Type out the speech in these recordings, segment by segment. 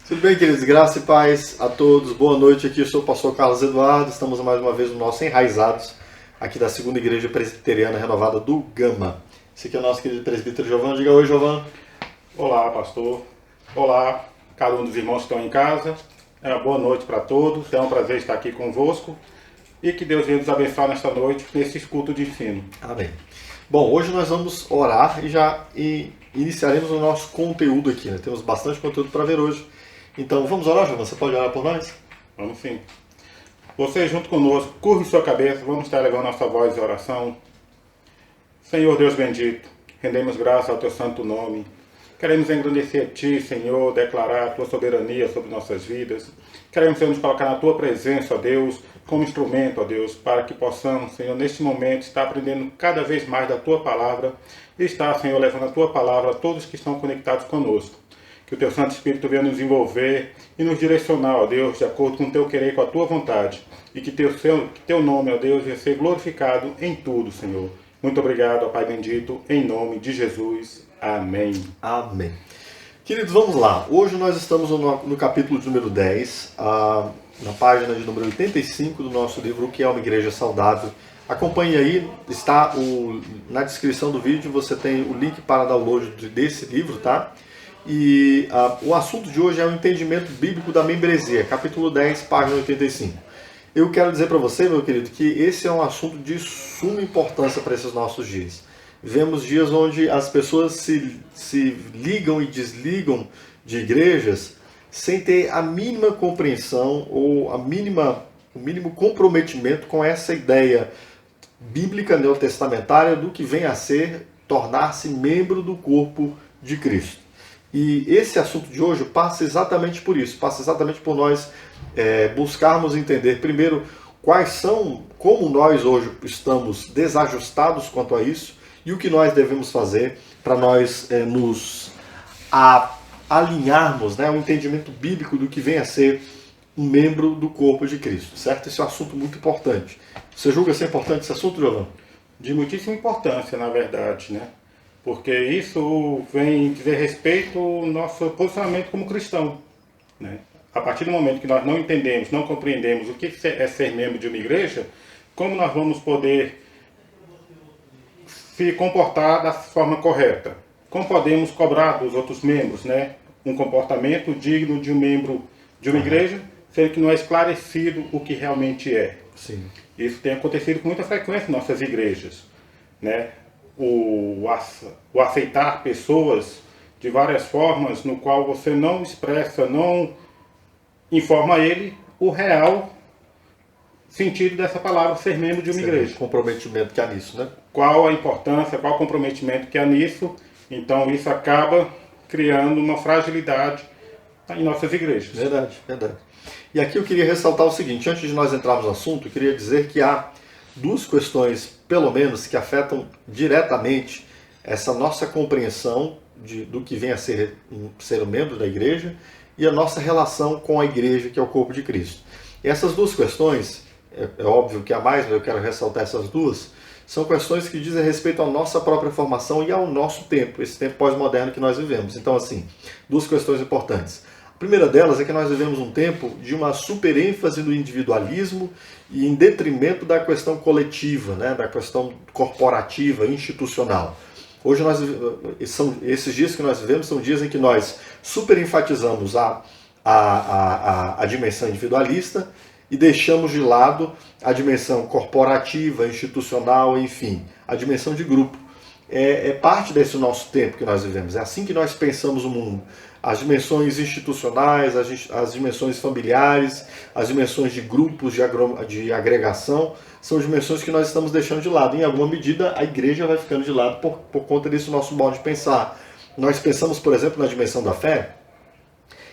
Tudo bem, queridos? Graça e paz a todos. Boa noite. Aqui eu sou o pastor Carlos Eduardo. Estamos mais uma vez no nosso Enraizados, aqui da Segunda Igreja Presbiteriana Renovada do Gama. Esse aqui é o nosso querido presbítero Jovan. Diga oi, Jovan. Olá, pastor. Olá, cada um dos irmãos que estão em casa. Boa noite para todos. É um prazer estar aqui convosco. E que Deus venha nos abençoar nesta noite, nesse culto de ensino. Amém. Bom, hoje nós vamos orar e já iniciaremos o nosso conteúdo aqui, né? Temos bastante conteúdo para ver hoje. Então, vamos orar, Jovan? Você pode orar por nós? Vamos sim. Você junto conosco, curve sua cabeça, vamos estar levando nossa voz de oração. Senhor Deus bendito, rendemos graça ao Teu santo nome. Queremos engrandecer a Ti, Senhor, declarar a Tua soberania sobre nossas vidas. Queremos, Senhor, nos colocar na Tua presença, ó Deus, como instrumento, ó Deus, para que possamos, Senhor, neste momento, estar aprendendo cada vez mais da Tua palavra e estar, Senhor, levando a Tua palavra a todos que estão conectados conosco. Que o Teu Santo Espírito venha nos envolver e nos direcionar, ó Deus, de acordo com o Teu querer e com a Tua vontade. E que Teu nome, ó Deus, venha ser glorificado em tudo, Senhor. Muito obrigado, ó Pai bendito, em nome de Jesus. Amém. Amém. Queridos, vamos lá. Hoje nós estamos no capítulo de número 10, na página de número 85 do nosso livro O que é uma Igreja Saudável. Acompanhe aí, está na descrição do vídeo, você tem o link para download desse livro, tá? E o assunto de hoje é o entendimento bíblico da membresia, capítulo 10, página 85. Eu quero dizer para você, meu querido, que esse é um assunto de suma importância para esses nossos dias. Vemos dias onde as pessoas se ligam e desligam de igrejas sem ter a mínima compreensão ou o mínimo comprometimento com essa ideia bíblica neotestamentária do que vem a ser tornar-se membro do corpo de Cristo. E esse assunto de hoje passa exatamente por isso, passa exatamente por nós buscarmos entender primeiro como nós hoje estamos desajustados quanto a isso e o que nós devemos fazer para nós nos alinharmos, né, o entendimento bíblico do que vem a ser um membro do corpo de Cristo, certo? Esse é um assunto muito importante. Você julga ser importante esse assunto, Jovan? De muitíssima importância, na verdade, né? Porque isso vem dizer respeito ao nosso posicionamento como cristão, né? A partir do momento que nós não entendemos, não compreendemos o que é ser membro de uma igreja, como nós vamos poder se comportar da forma correta? Como podemos cobrar dos outros membros, né, um comportamento digno de um membro de uma igreja, sendo que não é esclarecido o que realmente é? Sim. Isso tem acontecido com muita frequência em nossas igrejas, né? O aceitar pessoas de várias formas, no qual você não expressa, não informa ele o real sentido dessa palavra, ser membro de uma igreja. O comprometimento que há nisso, né? Qual a importância, qual o comprometimento que há nisso. Então isso acaba criando uma fragilidade em nossas igrejas. Verdade, verdade. E aqui eu queria ressaltar o seguinte, antes de nós entrarmos no assunto, eu queria dizer que há duas questões, pelo menos, que afetam diretamente essa nossa compreensão do que vem a ser um membro da igreja e a nossa relação com a igreja, que é o corpo de Cristo. E essas duas questões, é óbvio que há mais, mas eu quero ressaltar essas duas, são questões que dizem respeito à nossa própria formação e ao nosso tempo, esse tempo pós-moderno que nós vivemos. Então, assim, duas questões importantes. A primeira delas é que nós vivemos um tempo de uma superênfase no individualismo e em detrimento da questão coletiva, né, da questão corporativa, institucional. Hoje esses dias que nós vivemos são dias em que nós superenfatizamos a dimensão individualista e deixamos de lado a dimensão corporativa, institucional, enfim, a dimensão de grupo. É parte desse nosso tempo que nós vivemos, é assim que nós pensamos o mundo. As dimensões institucionais, as dimensões familiares, as dimensões de grupos de agregação, são dimensões que nós estamos deixando de lado. Em alguma medida, a igreja vai ficando de lado por conta desse nosso modo de pensar. Nós pensamos, por exemplo, na dimensão da fé,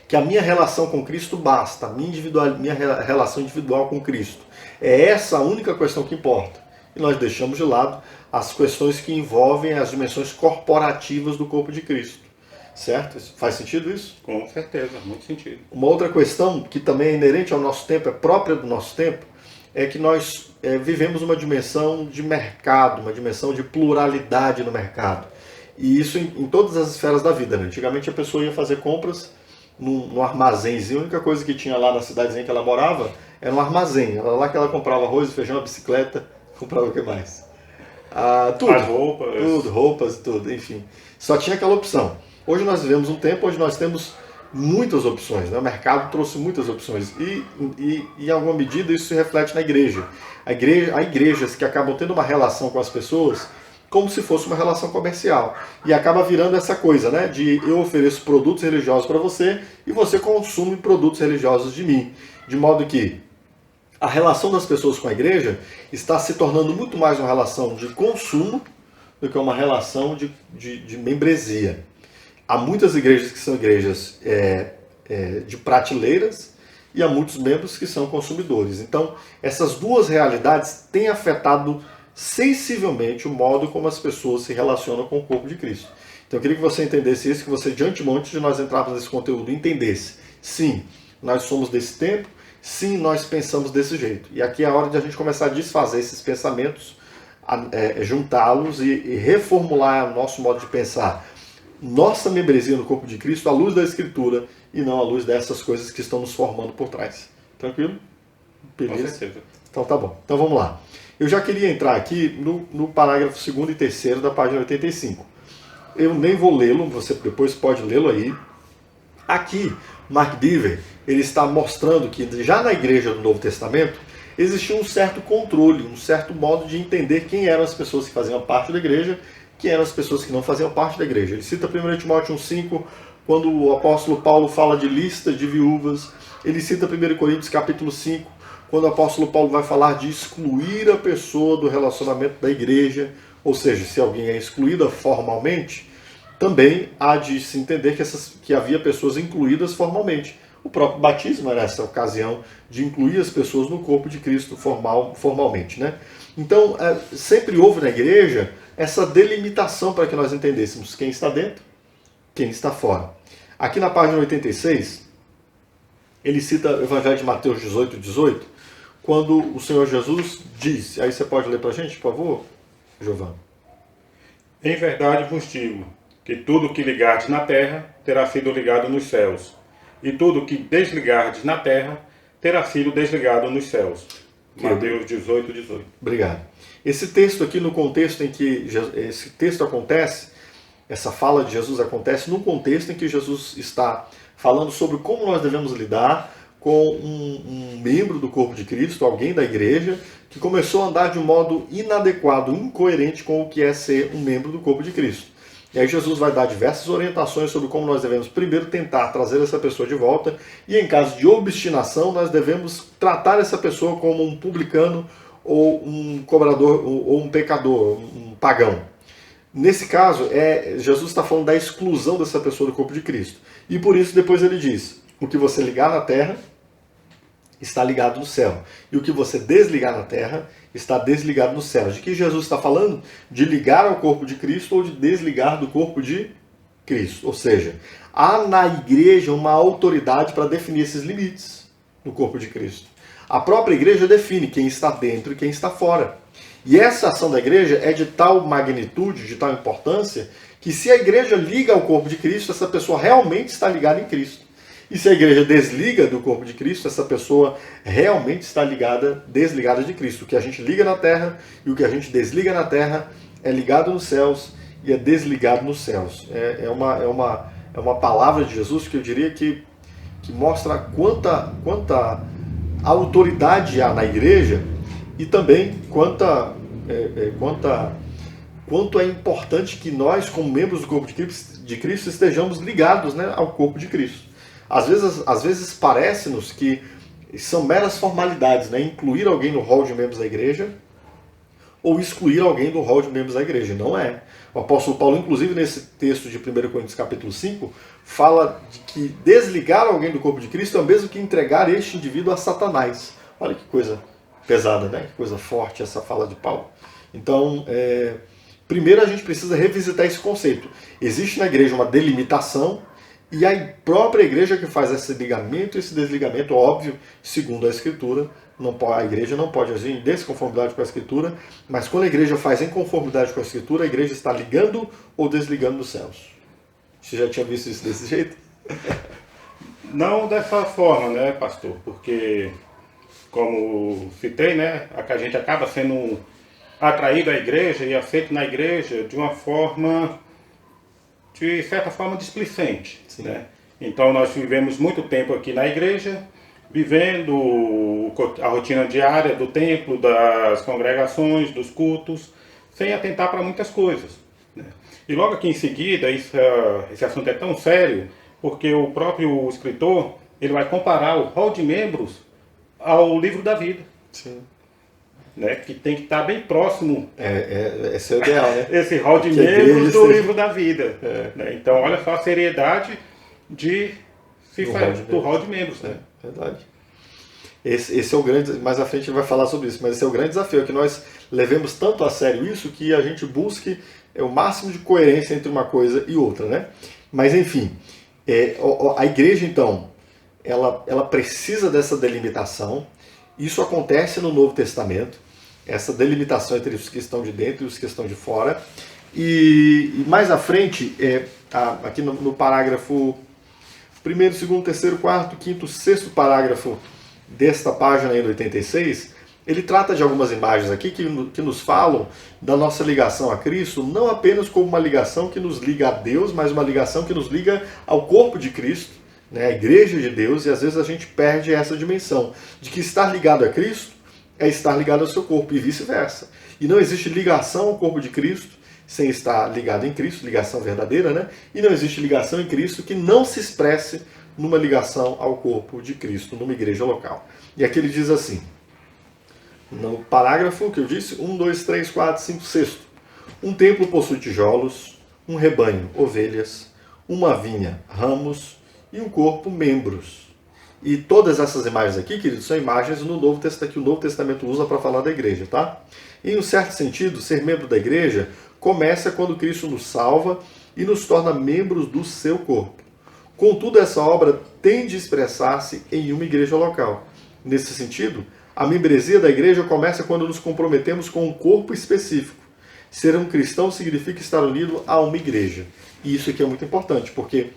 que a minha relação com Cristo basta, minha relação individual com Cristo. É essa a única questão que importa. E nós deixamos de lado as questões que envolvem as dimensões corporativas do corpo de Cristo. Certo? Faz sentido isso? Com certeza, muito sentido. Uma outra questão que também é inerente ao nosso tempo, é própria do nosso tempo, é que nós vivemos uma dimensão de mercado, uma dimensão de pluralidade no mercado. E isso em todas as esferas da vida, né? Antigamente a pessoa ia fazer compras num armazenzinho, a única coisa que tinha lá na cidadezinha que ela morava era um armazém. Era lá que ela comprava arroz, feijão, bicicleta, comprava o que mais? Tudo. As roupas. Tudo, roupas e tudo, enfim. Só tinha aquela opção. Hoje nós vivemos um tempo onde nós temos muitas opções, né? O mercado trouxe muitas opções e em alguma medida isso se reflete na igreja. Há igrejas que acabam tendo uma relação com as pessoas como se fosse uma relação comercial. E acaba virando essa coisa, né? De eu ofereço produtos religiosos para você e você consome produtos religiosos de mim. De modo que a relação das pessoas com a igreja está se tornando muito mais uma relação de consumo do que uma relação de membresia. Há muitas igrejas que são igrejas de prateleiras e há muitos membros que são consumidores. Então, essas duas realidades têm afetado sensivelmente o modo como as pessoas se relacionam com o corpo de Cristo. Então, eu queria que você entendesse isso, que você, de antemão, antes de nós entrarmos nesse conteúdo, entendesse. Sim, nós somos desse tempo, sim, nós pensamos desse jeito. E aqui é a hora de a gente começar a desfazer esses pensamentos, juntá-los e reformular o nosso modo de pensar. Nossa membresia no corpo de Cristo à luz da Escritura e não à luz dessas coisas que estão nos formando por trás. Tranquilo? Beleza? Com certeza. Então tá bom. Então vamos lá. Eu já queria entrar aqui no parágrafo 2º e 3º da página 85. Eu nem vou lê-lo, você depois pode lê-lo aí. Aqui, Mark Dever, ele está mostrando que já na igreja do Novo Testamento existia um certo controle, um certo modo de entender quem eram as pessoas que faziam parte da igreja, quem eram as pessoas que não faziam parte da igreja. Ele cita 1 Timóteo 1,5, quando o apóstolo Paulo fala de lista de viúvas. Ele cita 1 Coríntios capítulo 5, quando o apóstolo Paulo vai falar de excluir a pessoa do relacionamento da igreja, ou seja, se alguém é excluída formalmente, também há de se entender que havia pessoas incluídas formalmente. O próprio batismo era essa ocasião de incluir as pessoas no corpo de Cristo formalmente, né? Então, sempre houve na igreja essa delimitação para que nós entendêssemos quem está dentro, quem está fora. Aqui na página 86, ele cita o Evangelho de Mateus 18, quando o Senhor Jesus diz, aí você pode ler para a gente, por favor, Giovanni? Em verdade vos digo, que tudo que ligardes na terra terá sido ligado nos céus, e tudo que desligardes na terra terá sido desligado nos céus. Mateus 18. Obrigado. Esse texto aqui, no contexto em que esse texto acontece, essa fala de Jesus acontece num contexto em que Jesus está falando sobre como nós devemos lidar com um membro do corpo de Cristo, alguém da igreja, que começou a andar de um modo inadequado, incoerente com o que é ser um membro do corpo de Cristo. E aí Jesus vai dar diversas orientações sobre como nós devemos primeiro tentar trazer essa pessoa de volta, e em caso de obstinação nós devemos tratar essa pessoa como um publicano ou um cobrador ou um pecador, um pagão. Nesse caso, Jesus está falando da exclusão dessa pessoa do corpo de Cristo. E por isso depois ele diz, o que você ligar na terra está ligado no céu. E o que você desligar na terra está desligado no céu. De que Jesus está falando? De ligar ao corpo de Cristo ou de desligar do corpo de Cristo. Ou seja, há na igreja uma autoridade para definir esses limites no corpo de Cristo. A própria igreja define quem está dentro e quem está fora. E essa ação da igreja é de tal magnitude, de tal importância, que se a igreja liga ao corpo de Cristo, essa pessoa realmente está ligada em Cristo. E se a igreja desliga do corpo de Cristo, essa pessoa realmente está desligada de Cristo. O que a gente liga na terra e o que a gente desliga na terra é ligado nos céus e é desligado nos céus. É uma palavra de Jesus que eu diria que mostra quanta autoridade há na igreja e também quanto é importante que nós, como membros do corpo de Cristo, estejamos ligados, né, ao corpo de Cristo. Às vezes parece-nos que são meras formalidades, né, incluir alguém no rol de membros da igreja ou excluir alguém do rol de membros da igreja. Não é. O apóstolo Paulo, inclusive nesse texto de 1 Coríntios capítulo 5, fala de que desligar alguém do corpo de Cristo é o mesmo que entregar este indivíduo a Satanás. Olha que coisa pesada, né? Que coisa forte essa fala de Paulo. Então, primeiro a gente precisa revisitar esse conceito. Existe na igreja uma delimitação E a própria igreja que faz esse ligamento, esse desligamento, óbvio, segundo a Escritura, a igreja não pode agir em desconformidade com a Escritura, mas quando a igreja faz em conformidade com a Escritura, a igreja está ligando ou desligando dos céus. Você já tinha visto isso desse jeito? Não dessa forma, né, pastor? Porque, como citei, né, a gente acaba sendo atraído à igreja e aceito na igreja de uma forma, de certa forma, displicente. Né? Então nós vivemos muito tempo aqui na igreja, vivendo a rotina diária do templo, das congregações, dos cultos, sem atentar para muitas coisas. Né? E logo aqui em seguida, esse assunto é tão sério, porque o próprio escritor ele vai comparar o rol de membros ao livro da vida. Sim. Né, que tem que estar bem próximo. Esse é o ideal, né? Esse rol de membros do livro da vida. Né? Então, olha só a seriedade do rol de membros. Né? Verdade. Esse é o grande. Mais à frente a gente vai falar sobre isso, mas esse é o grande desafio, é que nós levemos tanto a sério isso que a gente busque o máximo de coerência entre uma coisa e outra, né? Mas enfim, a igreja então, ela precisa dessa delimitação. Isso acontece no Novo Testamento, essa delimitação entre os que estão de dentro e os que estão de fora. E mais à frente, aqui no parágrafo 1º, 2º, 3º, 4º, 5º, 6º parágrafo desta página aí do 86, ele trata de algumas imagens aqui que nos falam da nossa ligação a Cristo, não apenas como uma ligação que nos liga a Deus, mas uma ligação que nos liga ao corpo de Cristo, né, a igreja de Deus, e às vezes a gente perde essa dimensão de que estar ligado a Cristo é estar ligado ao seu corpo e vice-versa. E não existe ligação ao corpo de Cristo sem estar ligado em Cristo, ligação verdadeira, né? E não existe ligação em Cristo que não se expresse numa ligação ao corpo de Cristo, numa igreja local. E aqui ele diz assim, no parágrafo que eu disse, 1, 2, 3, 4, 5, 6. Um templo possui tijolos, um rebanho, ovelhas, uma vinha, ramos, e um corpo, membros. E todas essas imagens aqui, queridos, são imagens no Novo Testamento, que o Novo Testamento usa para falar da igreja, tá? Em um certo sentido, ser membro da igreja começa quando Cristo nos salva e nos torna membros do seu corpo. Contudo, essa obra tem de expressar-se em uma igreja local. Nesse sentido, a membresia da igreja começa quando nos comprometemos com um corpo específico. Ser um cristão significa estar unido a uma igreja. E isso aqui é muito importante, porque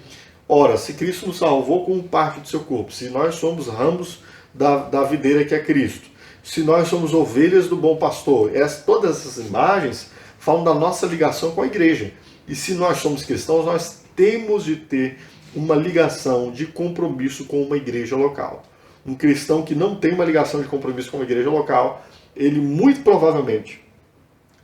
ora, se Cristo nos salvou como parte do seu corpo, se nós somos ramos da videira que é Cristo, se nós somos ovelhas do bom pastor, todas essas imagens falam da nossa ligação com a igreja. E se nós somos cristãos, nós temos de ter uma ligação de compromisso com uma igreja local. Um cristão que não tem uma ligação de compromisso com uma igreja local, ele muito provavelmente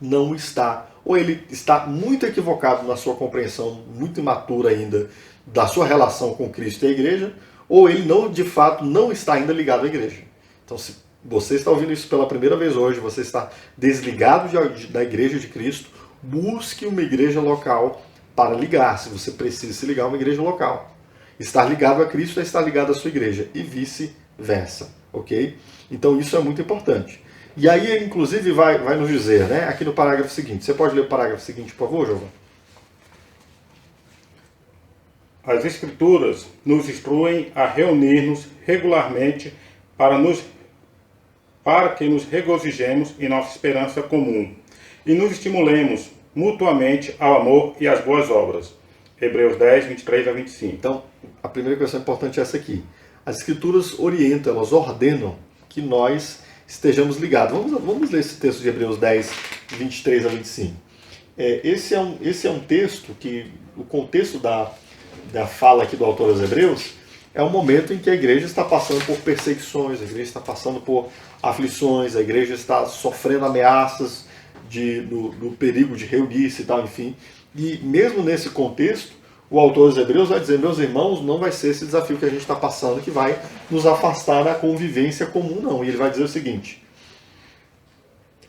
não está, ou ele está muito equivocado na sua compreensão, muito imatura ainda, da sua relação com Cristo e a igreja, ou ele não, de fato, não está ainda ligado à igreja. Então, se você está ouvindo isso pela primeira vez hoje, você está desligado da igreja de Cristo, busque uma igreja local para ligar, se você precisa se ligar a uma igreja local. Estar ligado a Cristo é estar ligado à sua igreja, e vice-versa, ok? Então, isso é muito importante. E aí, ele, inclusive, vai nos dizer, né, aqui no parágrafo seguinte. Você pode ler o parágrafo seguinte, por favor, Giovanni? As Escrituras nos instruem a reunir-nos regularmente para que nos regozijemos em nossa esperança comum e nos estimulemos mutuamente ao amor e às boas obras. Hebreus 10, 23 a 25. Então, a primeira questão importante é essa aqui. As Escrituras orientam, elas ordenam que nós estejamos ligados. Vamos ler esse texto de Hebreus 10, 23 a 25. Esse é um texto que, o contexto da fala aqui do autor aos Hebreus, é um momento em que a igreja está passando por perseguições, a igreja está passando por aflições, a igreja está sofrendo ameaças do perigo de reunir-se e tal, enfim. E mesmo nesse contexto, o autor aos Hebreus vai dizer, meus irmãos, não vai ser esse desafio que a gente está passando que vai nos afastar da convivência comum, não. E ele vai dizer o seguinte,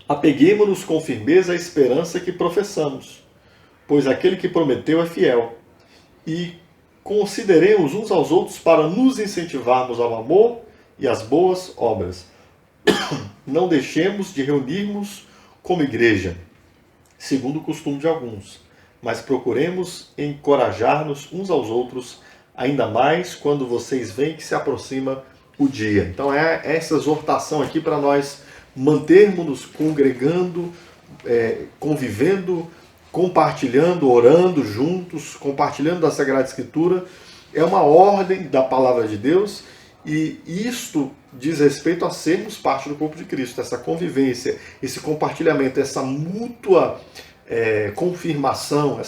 apeguemo-nos com firmeza à esperança que professamos, pois aquele que prometeu é fiel. E consideremos uns aos outros para nos incentivarmos ao amor e às boas obras. Não deixemos de reunirmos como igreja, segundo o costume de alguns, mas procuremos encorajar-nos uns aos outros, ainda mais quando vocês veem que se aproxima o dia. Então é essa exortação aqui para nós mantermos nos congregando, convivendo, compartilhando, orando juntos, compartilhando da Sagrada Escritura. É uma ordem da Palavra de Deus e isto diz respeito a sermos parte do corpo de Cristo, essa convivência, esse compartilhamento, essa mútua confirmação,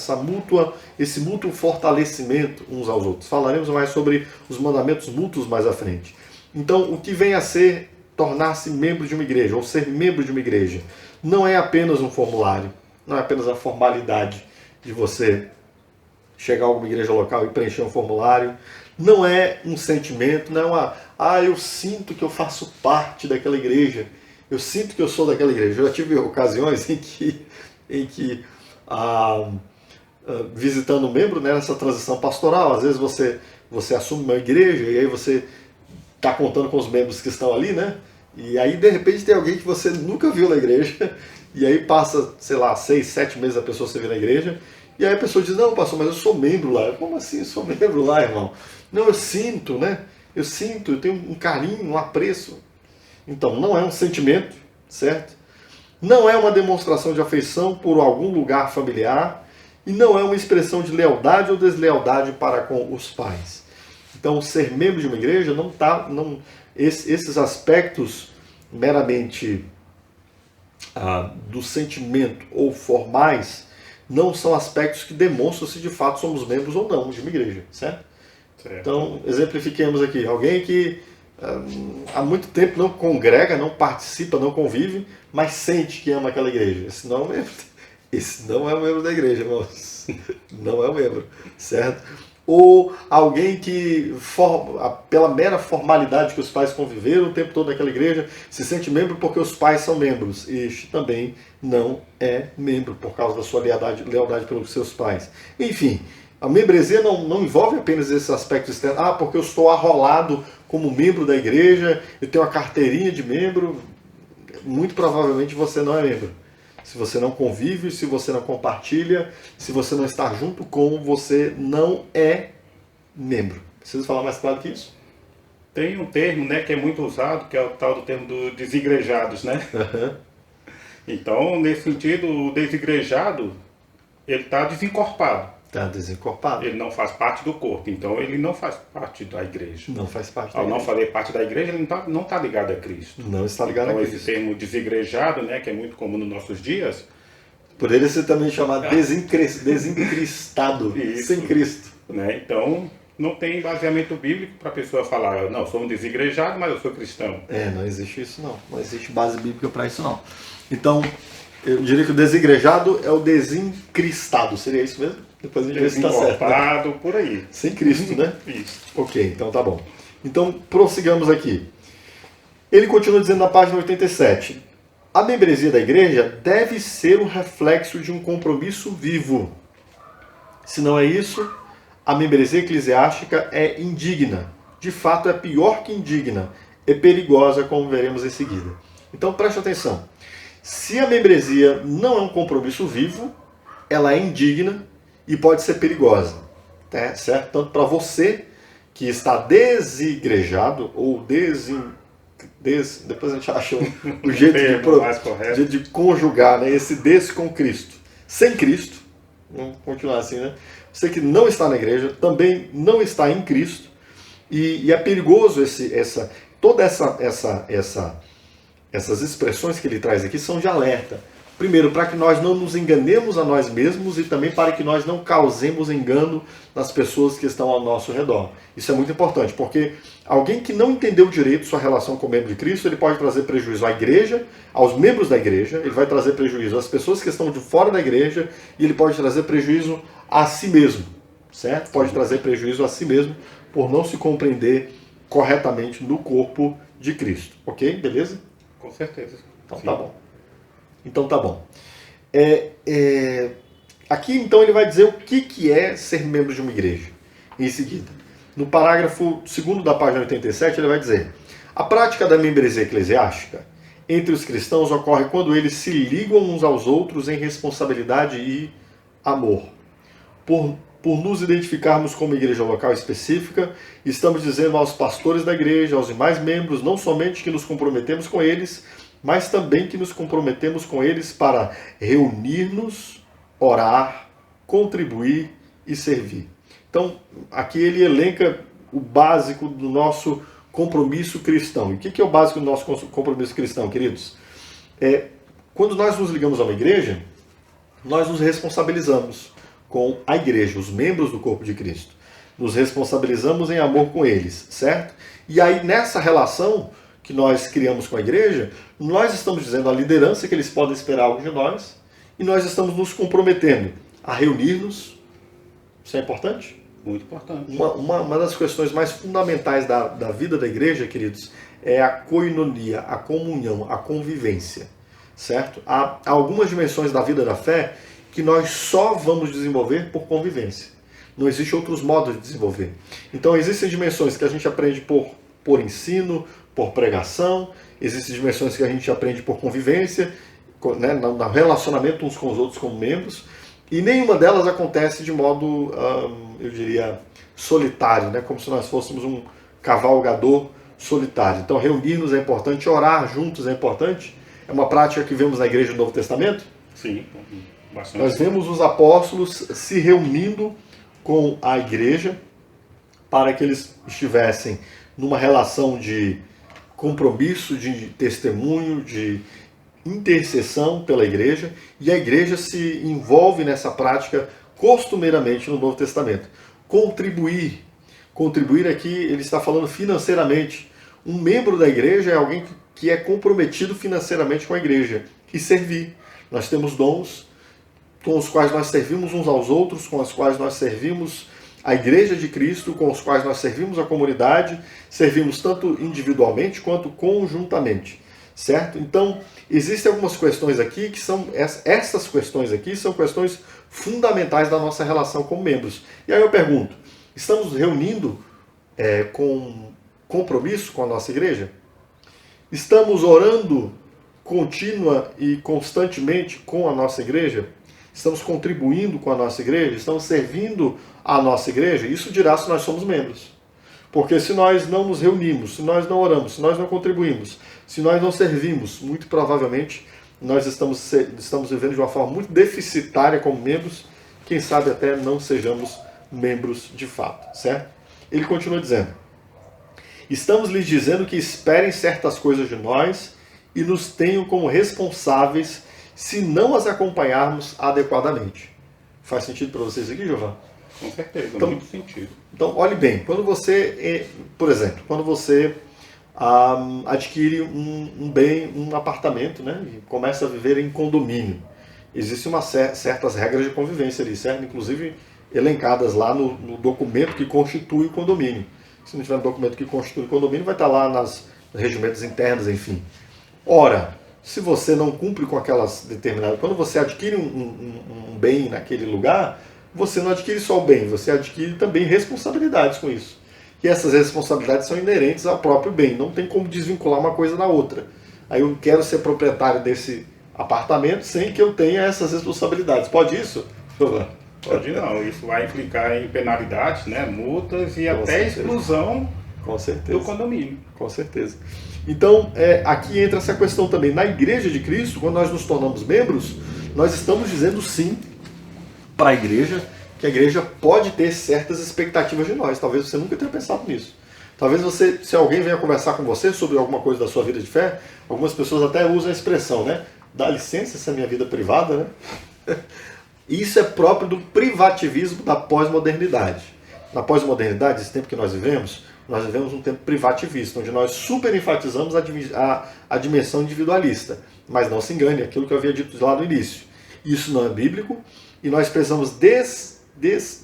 esse mútuo fortalecimento uns aos outros. Falaremos mais sobre os mandamentos mútuos mais à frente. Então, o que vem a ser tornar-se membro de uma igreja, ou ser membro de uma igreja, não é apenas um formulário, não é apenas a formalidade de você chegar a alguma igreja local e preencher um formulário, não é um sentimento, não é eu sinto que eu faço parte daquela igreja, eu sinto que eu sou daquela igreja. Eu já tive ocasiões em que visitando um membro, né, nessa transição pastoral, às vezes você assume uma igreja e aí você está contando com os membros que estão ali, né? E aí de repente tem alguém que você nunca viu na igreja e aí passa, sei lá, 6, 7 meses a pessoa se vê na igreja e aí a pessoa diz, não, pastor, mas eu sou membro lá. Como assim eu sou membro lá, irmão? Não, eu sinto, né? Eu tenho um carinho, um apreço. Então, não é um sentimento, certo? Não é uma demonstração de afeição por algum lugar familiar e não é uma expressão de lealdade ou deslealdade para com os pais. Então, ser membro de uma igreja esses aspectos meramente do sentimento ou formais não são aspectos que demonstram se de fato somos membros ou não de uma igreja, certo? Então, exemplifiquemos aqui. Alguém que há muito tempo não congrega, não participa, não convive, mas sente que ama aquela igreja. Esse não é um membro da igreja, irmãos. Não é um membro, certo? Ou alguém que, pela mera formalidade que os pais conviveram o tempo todo naquela igreja, se sente membro porque os pais são membros. Este também não é membro por causa da sua lealdade pelos seus pais. Enfim, a membresia não envolve apenas esse aspecto externo. Porque eu estou arrolado como membro da igreja, eu tenho uma carteirinha de membro. Muito provavelmente você não é membro. Se você não convive, se você não compartilha, se você não está junto com, você não é membro. Preciso falar mais claro que isso? Tem um termo, né, que é muito usado, que é o tal do termo dos desigrejados, né? Uhum. Então, nesse sentido, o desigrejado, ele está desencorpado. Está desencorpado. Ele não faz parte do corpo, então ele não faz parte da igreja. Não faz parte da igreja. Ao não fazer parte da igreja, ele não está ligado a Cristo. Não está ligado então, a Cristo. Esse termo desigrejado, né, que é muito comum nos nossos dias... Poderia ser também chamado desencristado, sem Cristo. Né? Então, não tem baseamento bíblico para a pessoa falar, não, sou um desigrejado, mas eu sou cristão. Não existe isso não. Não existe base bíblica para isso não. Então, eu diria que o desigrejado é o desencristado. Seria isso mesmo? Depois a gente vê se está certo. Né? Por aí. Sem Cristo, né? Isso. Ok, então tá bom. Então, prossigamos aqui. Ele continua dizendo na página 87. A membresia da igreja deve ser um reflexo de um compromisso vivo. Se não é isso, a membresia eclesiástica é indigna. De fato, é pior que indigna. É perigosa, como veremos em seguida. Então, preste atenção. Se a membresia não é um compromisso vivo, ela é indigna e pode ser perigosa. Tá? Certo? Tanto para você que está desigrejado ou depois a gente acha o jeito, jeito de conjugar, né, esse des com Cristo. Sem Cristo, vamos continuar assim, né? Você que não está na igreja, também não está em Cristo, e é perigoso todas essas expressões que ele traz aqui são de alerta. Primeiro, para que nós não nos enganemos a nós mesmos e também para que nós não causemos engano nas pessoas que estão ao nosso redor. Isso é muito importante, porque alguém que não entendeu direito sua relação com o membro de Cristo, ele pode trazer prejuízo à igreja, aos membros da igreja, ele vai trazer prejuízo às pessoas que estão de fora da igreja e ele pode trazer prejuízo a si mesmo, certo? Pode trazer prejuízo a si mesmo por não se compreender corretamente no corpo de Cristo. Ok? Beleza? Com certeza. Então tá bom. Então tá bom. Aqui então ele vai dizer o que é ser membro de uma igreja. Em seguida, no parágrafo 2º da página 87, ele vai dizer: a prática da membresia eclesiástica entre os cristãos ocorre quando eles se ligam uns aos outros em responsabilidade e amor. Por por nos identificarmos como igreja local específica, estamos dizendo aos pastores da igreja, aos demais membros, não somente que nos comprometemos com eles, mas também que nos comprometemos com eles para reunir-nos, orar, contribuir e servir. Então, aqui ele elenca o básico do nosso compromisso cristão. E o que é o básico do nosso compromisso cristão, queridos? Quando nós nos ligamos a uma igreja, nós nos responsabilizamos com a igreja, os membros do corpo de Cristo. Nos responsabilizamos em amor com eles, certo? E aí, nessa relação que nós criamos com a igreja, nós estamos dizendo à liderança que eles podem esperar algo de nós e nós estamos nos comprometendo a reunir-nos. Isso é importante? Muito importante. Uma das questões mais fundamentais da vida da igreja, queridos, é a koinonia, a comunhão, a convivência, certo? Há algumas dimensões da vida da fé que nós só vamos desenvolver por convivência. Não existe outros modos de desenvolver. Então existem dimensões que a gente aprende por ensino, por pregação, existem dimensões que a gente aprende por convivência, né, no relacionamento uns com os outros como membros, e nenhuma delas acontece de modo, eu diria, solitário, né, como se nós fôssemos um cavalgador solitário. Então reunir-nos é importante, orar juntos é importante, é uma prática que vemos na igreja do Novo Testamento. Sim, bastante. Nós vemos os apóstolos se reunindo com a igreja para que eles estivessem numa relação de compromisso, de testemunho, de intercessão pela igreja, e a igreja se envolve nessa prática costumeiramente no Novo Testamento. Contribuir aqui, ele está falando financeiramente. Um membro da igreja é alguém que é comprometido financeiramente com a igreja. E servir. Nós temos dons com os quais nós servimos uns aos outros, com os quais nós servimos a igreja de Cristo, com os quais nós servimos a comunidade, servimos tanto individualmente quanto conjuntamente, certo? Então, existem algumas questões aqui que são, essas questões aqui são questões fundamentais da nossa relação como membros. E aí eu pergunto, estamos reunindo com compromisso com a nossa igreja? Estamos orando contínua e constantemente com a nossa igreja? Estamos contribuindo com a nossa igreja? Estamos servindo a nossa igreja? Isso dirá se nós somos membros. Porque se nós não nos reunimos, se nós não oramos, se nós não contribuímos, se nós não servimos, muito provavelmente nós estamos vivendo de uma forma muito deficitária como membros, quem sabe até não sejamos membros de fato, certo? Ele continua dizendo, estamos lhes dizendo que esperem certas coisas de nós e nos tenham como responsáveis se não as acompanharmos adequadamente. Faz sentido para vocês aqui, Giovanni? Com certeza, então, muito sentido. Então, olhe bem, quando você, por exemplo, quando você adquire um bem, um apartamento, né, e começa a viver em condomínio, existem certas regras de convivência ali, certo? Inclusive elencadas lá no documento que constitui o condomínio. Se não tiver um documento que constitui o condomínio, vai estar lá nas regimentos internos, enfim. Ora, se você não cumpre com aquelas determinadas... Quando você adquire um bem naquele lugar, você não adquire só o bem, você adquire também responsabilidades com isso. E essas responsabilidades são inerentes ao próprio bem, não tem como desvincular uma coisa da outra. Aí eu quero ser proprietário desse apartamento sem que eu tenha essas responsabilidades. Pode isso? Pode não, isso vai implicar em penalidades, né, multas e Com até certeza. exclusão Com certeza. do condomínio. Com certeza. Então, aqui entra essa questão também. Na Igreja de Cristo, quando nós nos tornamos membros, nós estamos dizendo sim para a igreja, que a igreja pode ter certas expectativas de nós. Talvez você nunca tenha pensado nisso. Talvez você, se alguém venha conversar com você sobre alguma coisa da sua vida de fé, algumas pessoas até usam a expressão, né? Dá licença, essa é a minha vida privada, né? Isso é próprio do privativismo da pós-modernidade. Na pós-modernidade, esse tempo que nós vivemos um tempo privativista, onde nós super enfatizamos a dimensão individualista. Mas não se engane, aquilo que eu havia dito lá no início. Isso não é bíblico e nós precisamos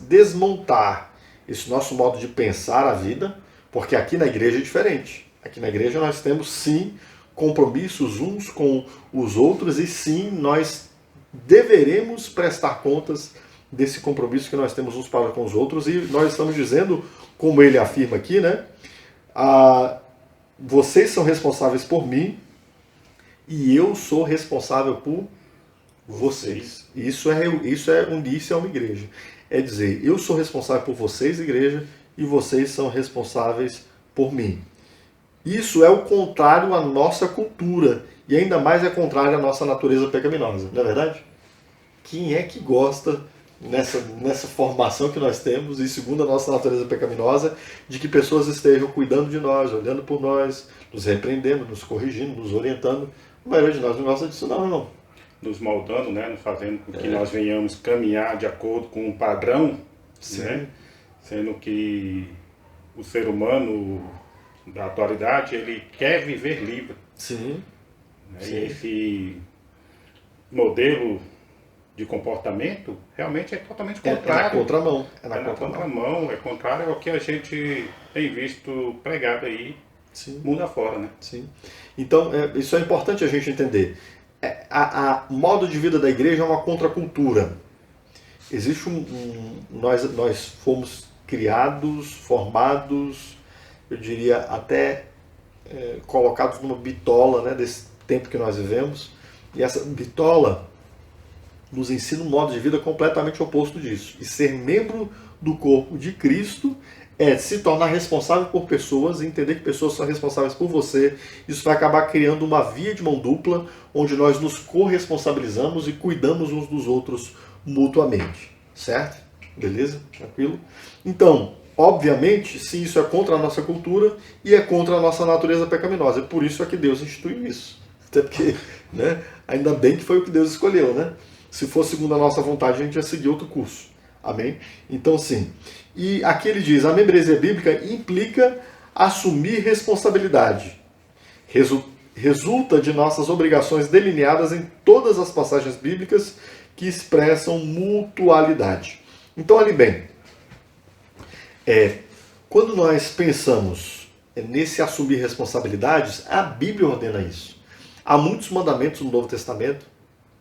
desmontar esse nosso modo de pensar a vida, porque aqui na igreja é diferente. Aqui na igreja nós temos sim compromissos uns com os outros e sim nós deveremos prestar contas desse compromisso que nós temos uns para com os outros, e nós estamos dizendo, como ele afirma aqui, né? Vocês são responsáveis por mim e eu sou responsável por vocês. Isso é unir-se a uma igreja. é dizer, eu sou responsável por vocês, igreja, e vocês são responsáveis por mim. Isso é o contrário à nossa cultura, e ainda mais é contrário à nossa natureza pecaminosa, não é verdade? Quem é que gosta, nessa formação que nós temos, e segundo a nossa natureza pecaminosa, de que pessoas estejam cuidando de nós, olhando por nós, nos repreendendo, nos corrigindo, nos orientando? A maioria de nós não gosta disso não, irmão. Nos moldando, né? Nos fazendo com que nós venhamos caminhar de acordo com um padrão, né? Sendo que o ser humano da atualidade, ele quer viver livre. Sim. Né? Sim. E esse modelo de comportamento realmente é totalmente contrário. É na contramão. É na contramão, é contrário ao que a gente tem visto pregado aí, Sim. mundo afora, né? Sim. Então, isso é importante a gente entender. O modo de vida da igreja é uma contracultura. Existe nós fomos criados, formados, eu diria até colocados numa bitola, né, desse tempo que nós vivemos, e essa bitola nos ensina um modo de vida completamente oposto disso. E ser membro do corpo de Cristo é se tornar responsável por pessoas e entender que pessoas são responsáveis por você. Isso vai acabar criando uma via de mão dupla, onde nós nos corresponsabilizamos e cuidamos uns dos outros mutuamente. Certo? Beleza? Tranquilo? Então, obviamente, sim, isso é contra a nossa cultura e é contra a nossa natureza pecaminosa. É por isso é que Deus instituiu isso. Até porque, né, ainda bem que foi o que Deus escolheu, né? Se fosse segundo a nossa vontade, a gente ia seguir outro curso. Amém? Então, sim. E aqui ele diz, a membresia bíblica implica assumir responsabilidade. Resulta de nossas obrigações delineadas em todas as passagens bíblicas que expressam mutualidade. Então, olhe bem, quando nós pensamos nesse assumir responsabilidades, a Bíblia ordena isso. Há muitos mandamentos no Novo Testamento,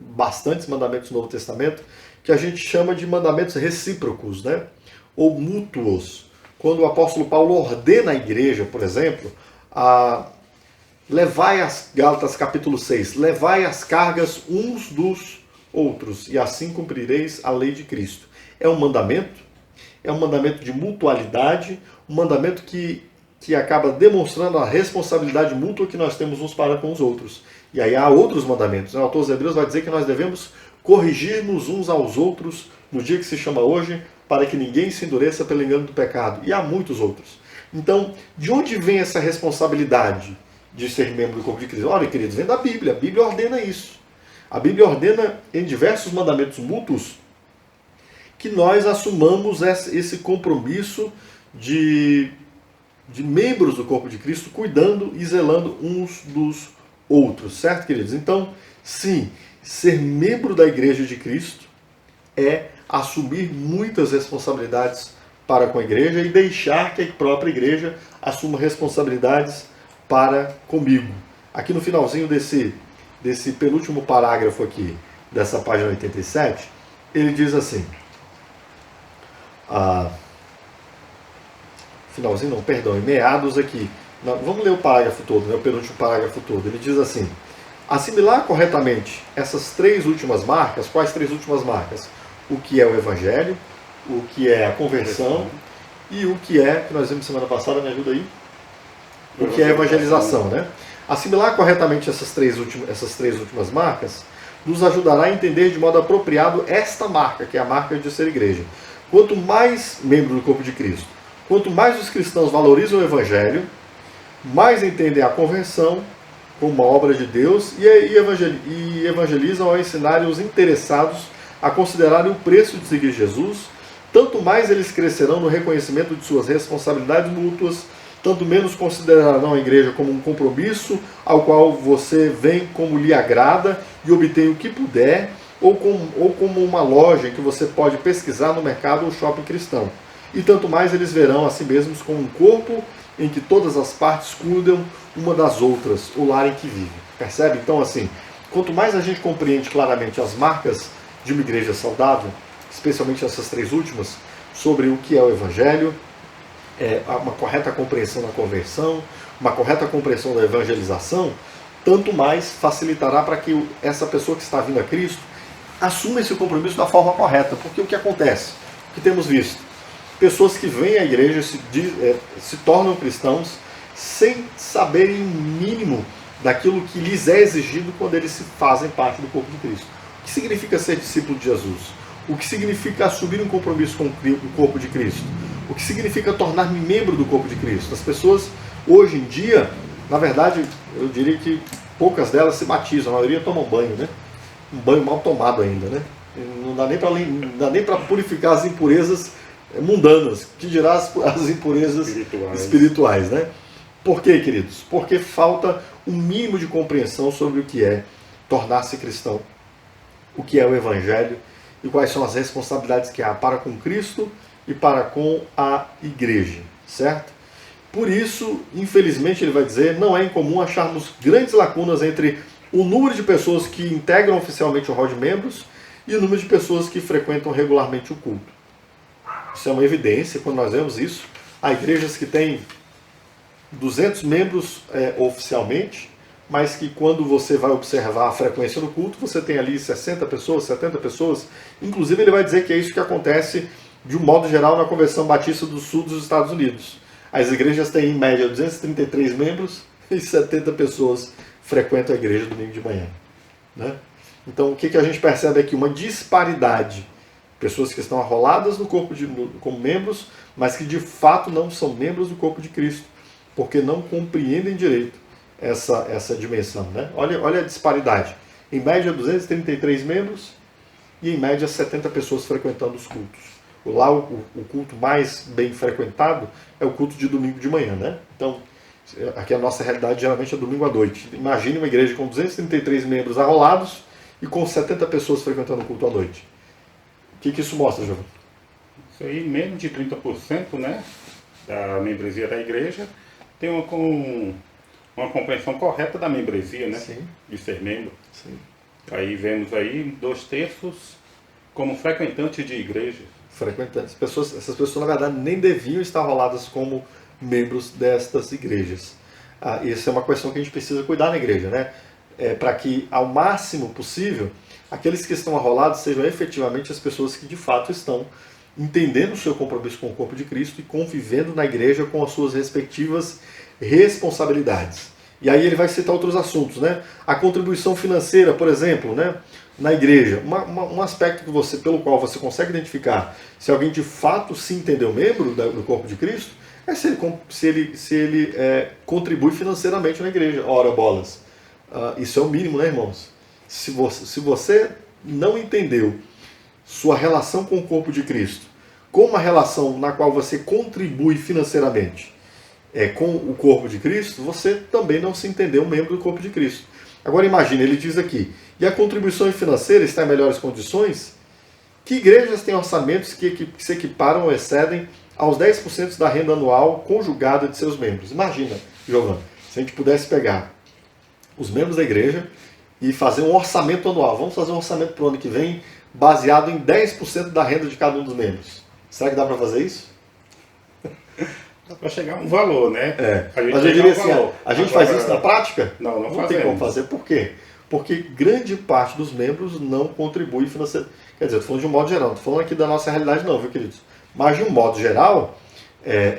bastantes mandamentos no Novo Testamento, que a gente chama de mandamentos recíprocos, né? Ou mútuos. Quando o apóstolo Paulo ordena a igreja, por exemplo, Gálatas capítulo 6, levai as cargas uns dos outros, e assim cumprireis a lei de Cristo. É um mandamento de mutualidade, um mandamento que acaba demonstrando a responsabilidade mútua que nós temos uns para com os outros. E aí há outros mandamentos. O autor dos Hebreus vai dizer que nós devemos corrigir-nos uns aos outros no dia que se chama hoje, para que ninguém se endureça pelo engano do pecado. E há muitos outros. Então, de onde vem essa responsabilidade de ser membro do corpo de Cristo? Olha, queridos, vem da Bíblia. A Bíblia ordena isso. A Bíblia ordena em diversos mandamentos mútuos que nós assumamos esse compromisso de membros do corpo de Cristo, cuidando e zelando uns dos outros, certo, queridos? Então, sim, ser membro da Igreja de Cristo é assumir muitas responsabilidades para com a igreja e deixar que a própria igreja assuma responsabilidades para comigo. Aqui no finalzinho desse penúltimo parágrafo aqui, dessa página 87, ele diz assim, finalzinho não, perdão, em meados aqui, não, vamos ler o parágrafo todo, né, o penúltimo parágrafo todo, ele diz assim, assimilar corretamente essas três últimas marcas, quais três últimas marcas? O que é o Evangelho, o que é a conversão e o que nós vimos semana passada, me ajuda aí? O que é a evangelização, né? Assimilar corretamente essas três últimas marcas nos ajudará a entender de modo apropriado esta marca, que é a marca de ser igreja. Quanto mais membro do corpo de Cristo, quanto mais os cristãos valorizam o Evangelho, mais entendem a conversão como uma obra de Deus e evangelizam ao ensinar os interessados a considerarem o preço de seguir Jesus, tanto mais eles crescerão no reconhecimento de suas responsabilidades mútuas, tanto menos considerarão a igreja como um compromisso ao qual você vem como lhe agrada e obtém o que puder, ou como uma loja em que você pode pesquisar no mercado ou shopping cristão. E tanto mais eles verão a si mesmos como um corpo em que todas as partes cuidam uma das outras, o lar em que vive. Percebe? Então, assim, quanto mais a gente compreende claramente as marcas de uma igreja saudável, especialmente essas três últimas, sobre o que é o Evangelho, uma correta compreensão da conversão, uma correta compreensão da evangelização, tanto mais facilitará para que essa pessoa que está vindo a Cristo assuma esse compromisso da forma correta. Porque o que acontece? que temos visto? Pessoas que vêm à igreja, se tornam cristãos, sem saberem o mínimo daquilo que lhes é exigido quando eles se fazem parte do corpo de Cristo. O que significa ser discípulo de Jesus? O que significa assumir um compromisso com o corpo de Cristo? O que significa tornar-me membro do corpo de Cristo? As pessoas, hoje em dia, na verdade, eu diria que poucas delas se batizam, a maioria tomam banho, né? Um banho mal tomado ainda, né? Não dá nem para purificar as impurezas mundanas, que dirá as impurezas espirituais, né? Por quê, queridos? Porque falta um mínimo de compreensão sobre o que é tornar-se cristão, o que é o Evangelho e quais são as responsabilidades que há para com Cristo e para com a igreja, certo? Por isso, infelizmente, ele vai dizer, não é incomum acharmos grandes lacunas entre o número de pessoas que integram oficialmente o rol de membros e o número de pessoas que frequentam regularmente o culto. Isso é uma evidência, quando nós vemos isso. Há igrejas que têm 200 membros oficialmente, mas que quando você vai observar a frequência do culto, você tem ali 60 pessoas, 70 pessoas. Inclusive ele vai dizer que é isso que acontece de um modo geral na Convenção Batista do Sul dos Estados Unidos. As igrejas têm em média 233 membros e 70 pessoas frequentam a igreja domingo de manhã, né? Então o que a gente percebe aqui? Uma disparidade. Pessoas que estão arroladas no corpo como membros, mas que de fato não são membros do corpo de Cristo, porque não compreendem direito essa dimensão, né? Olha a disparidade. Em média 233 membros e em média 70 pessoas frequentando os cultos. Lá o culto mais bem frequentado é o culto de domingo de manhã, né? Então, aqui a nossa realidade geralmente é domingo à noite. Imagine uma igreja com 233 membros arrolados e com 70 pessoas frequentando o culto à noite. O que isso mostra, Giovanni? Isso aí, menos de 30%, né, da membresia da igreja tem uma compreensão correta da membresia, né? Sim. De ser membro. Sim. Aí vemos aí 2/3 como frequentantes de igrejas. Frequentantes. Essas pessoas, na verdade, nem deviam estar roladas como membros destas igrejas. Essa é uma questão que a gente precisa cuidar na igreja, né? Para que, ao máximo possível, aqueles que estão arrolados sejam efetivamente as pessoas que, de fato, estão entendendo o seu compromisso com o corpo de Cristo e convivendo na igreja com as suas respectivas responsabilidades. E aí ele vai citar outros assuntos, né? A contribuição financeira, por exemplo, né? Na igreja. Um aspecto pelo qual você consegue identificar se alguém de fato se entendeu membro do corpo de Cristo é se ele contribui financeiramente na igreja. Ora, bolas. Isso é o mínimo, né, irmãos? Se você não entendeu sua relação com o corpo de Cristo como uma relação na qual você contribui financeiramente com o corpo de Cristo, você também não se entendeu membro do corpo de Cristo. Agora imagine, ele diz aqui, e a contribuição financeira está em melhores condições? Que igrejas têm orçamentos que se equiparam ou excedem aos 10% da renda anual conjugada de seus membros? Imagina, Giovanni, se a gente pudesse pegar os membros da igreja e fazer um orçamento anual. Vamos fazer um orçamento para o ano que vem baseado em 10% da renda de cada um dos membros. Será que dá para fazer isso? Dá para chegar a um valor, né? Mas eu diria assim, a gente faz isso na prática? Não tem como fazer. Por quê? Porque grande parte dos membros não contribui financeiramente. Quer dizer, eu estou falando de um modo geral, não estou falando aqui da nossa realidade não, viu, queridos? Mas de um modo geral,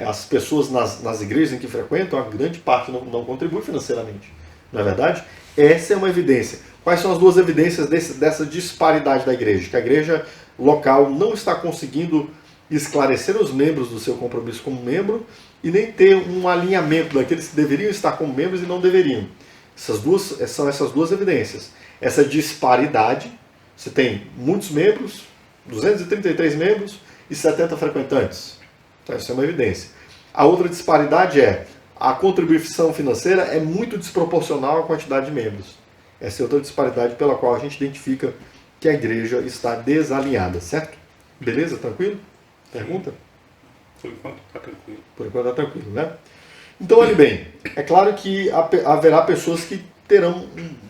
as pessoas nas igrejas em que frequentam, a grande parte não contribui financeiramente. Não é verdade? Essa é uma evidência. Quais são as duas evidências dessa disparidade da igreja? Que a igreja local não está conseguindo esclarecer os membros do seu compromisso como membro e nem ter um alinhamento daqueles que deveriam estar como membros e não deveriam. São essas duas evidências. Essa disparidade, você tem muitos membros, 233 membros e 70 frequentantes. Então, isso é uma evidência. A outra disparidade é a contribuição financeira é muito desproporcional à quantidade de membros. Essa é outra disparidade pela qual a gente identifica que a igreja está desalinhada, certo? Beleza? Tranquilo? Pergunta? Por enquanto está tranquilo. Por enquanto está tranquilo, né? Então, olhe bem, é claro que haverá pessoas que terão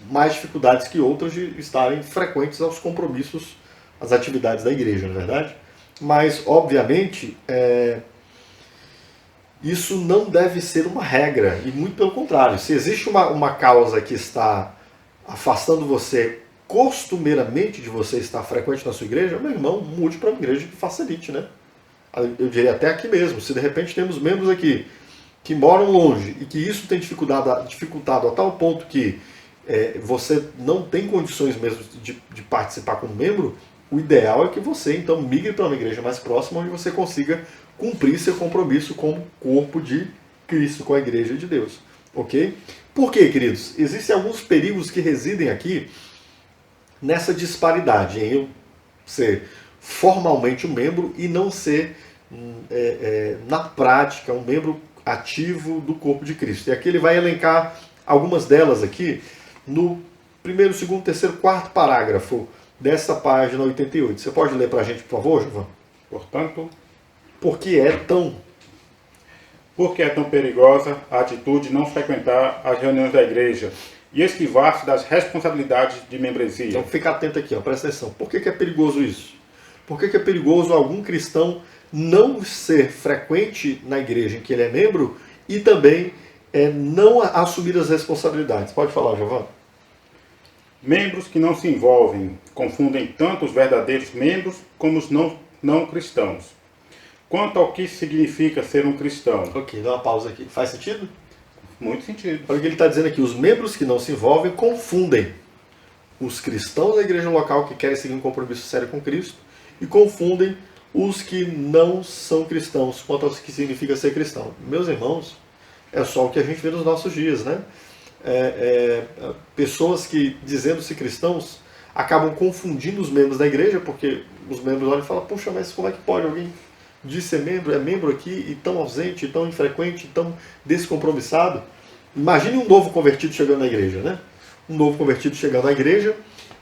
mais dificuldades que outras de estarem frequentes aos compromissos, às atividades da igreja, não é verdade? Mas, obviamente, isso não deve ser uma regra, e muito pelo contrário. Se existe uma causa que está afastando você costumeiramente de você estar frequente na sua igreja, meu irmão, mude para uma igreja que facilite, né? Eu diria até aqui mesmo, se de repente temos membros aqui que moram longe e que isso tem dificultado a tal ponto que você não tem condições mesmo de participar como membro, o ideal é que você então migre para uma igreja mais próxima onde você consiga cumprir seu compromisso como corpo de Cristo, com a igreja de Deus. Ok? Por quê, queridos? Existem alguns perigos que residem aqui nessa disparidade em eu ser formalmente um membro e não ser, na prática, um membro ativo do corpo de Cristo. E aqui ele vai elencar algumas delas aqui no primeiro, segundo, terceiro, quarto parágrafo dessa página 88. Você pode ler para a gente, por favor, João? Portanto, Por que é tão perigosa a atitude de não frequentar as reuniões da igreja e esquivar-se das responsabilidades de membresia? Então fica atento aqui, ó, presta atenção. Por que é perigoso isso? Por que é perigoso algum cristão não ser frequente na igreja em que ele é membro e também não assumir as responsabilidades? Pode falar, Giovanni. Membros que não se envolvem confundem tanto os verdadeiros membros como os não cristãos. Quanto ao que significa ser um cristão? Ok, dá uma pausa aqui. Faz sentido? Muito sentido. Olha o que ele está dizendo aqui. Os membros que não se envolvem confundem os cristãos da igreja local que querem seguir um compromisso sério com Cristo e confundem os que não são cristãos quanto ao que significa ser cristão. Meus irmãos, é só o que a gente vê nos nossos dias, né? Pessoas que, dizendo-se cristãos, acabam confundindo os membros da igreja, porque os membros olham e falam, puxa, mas como é que pode alguém diz ser membro, é membro aqui, e tão ausente, tão infrequente, tão descompromissado? Imagine um novo convertido chegando na igreja, né? Um novo convertido chegando na igreja,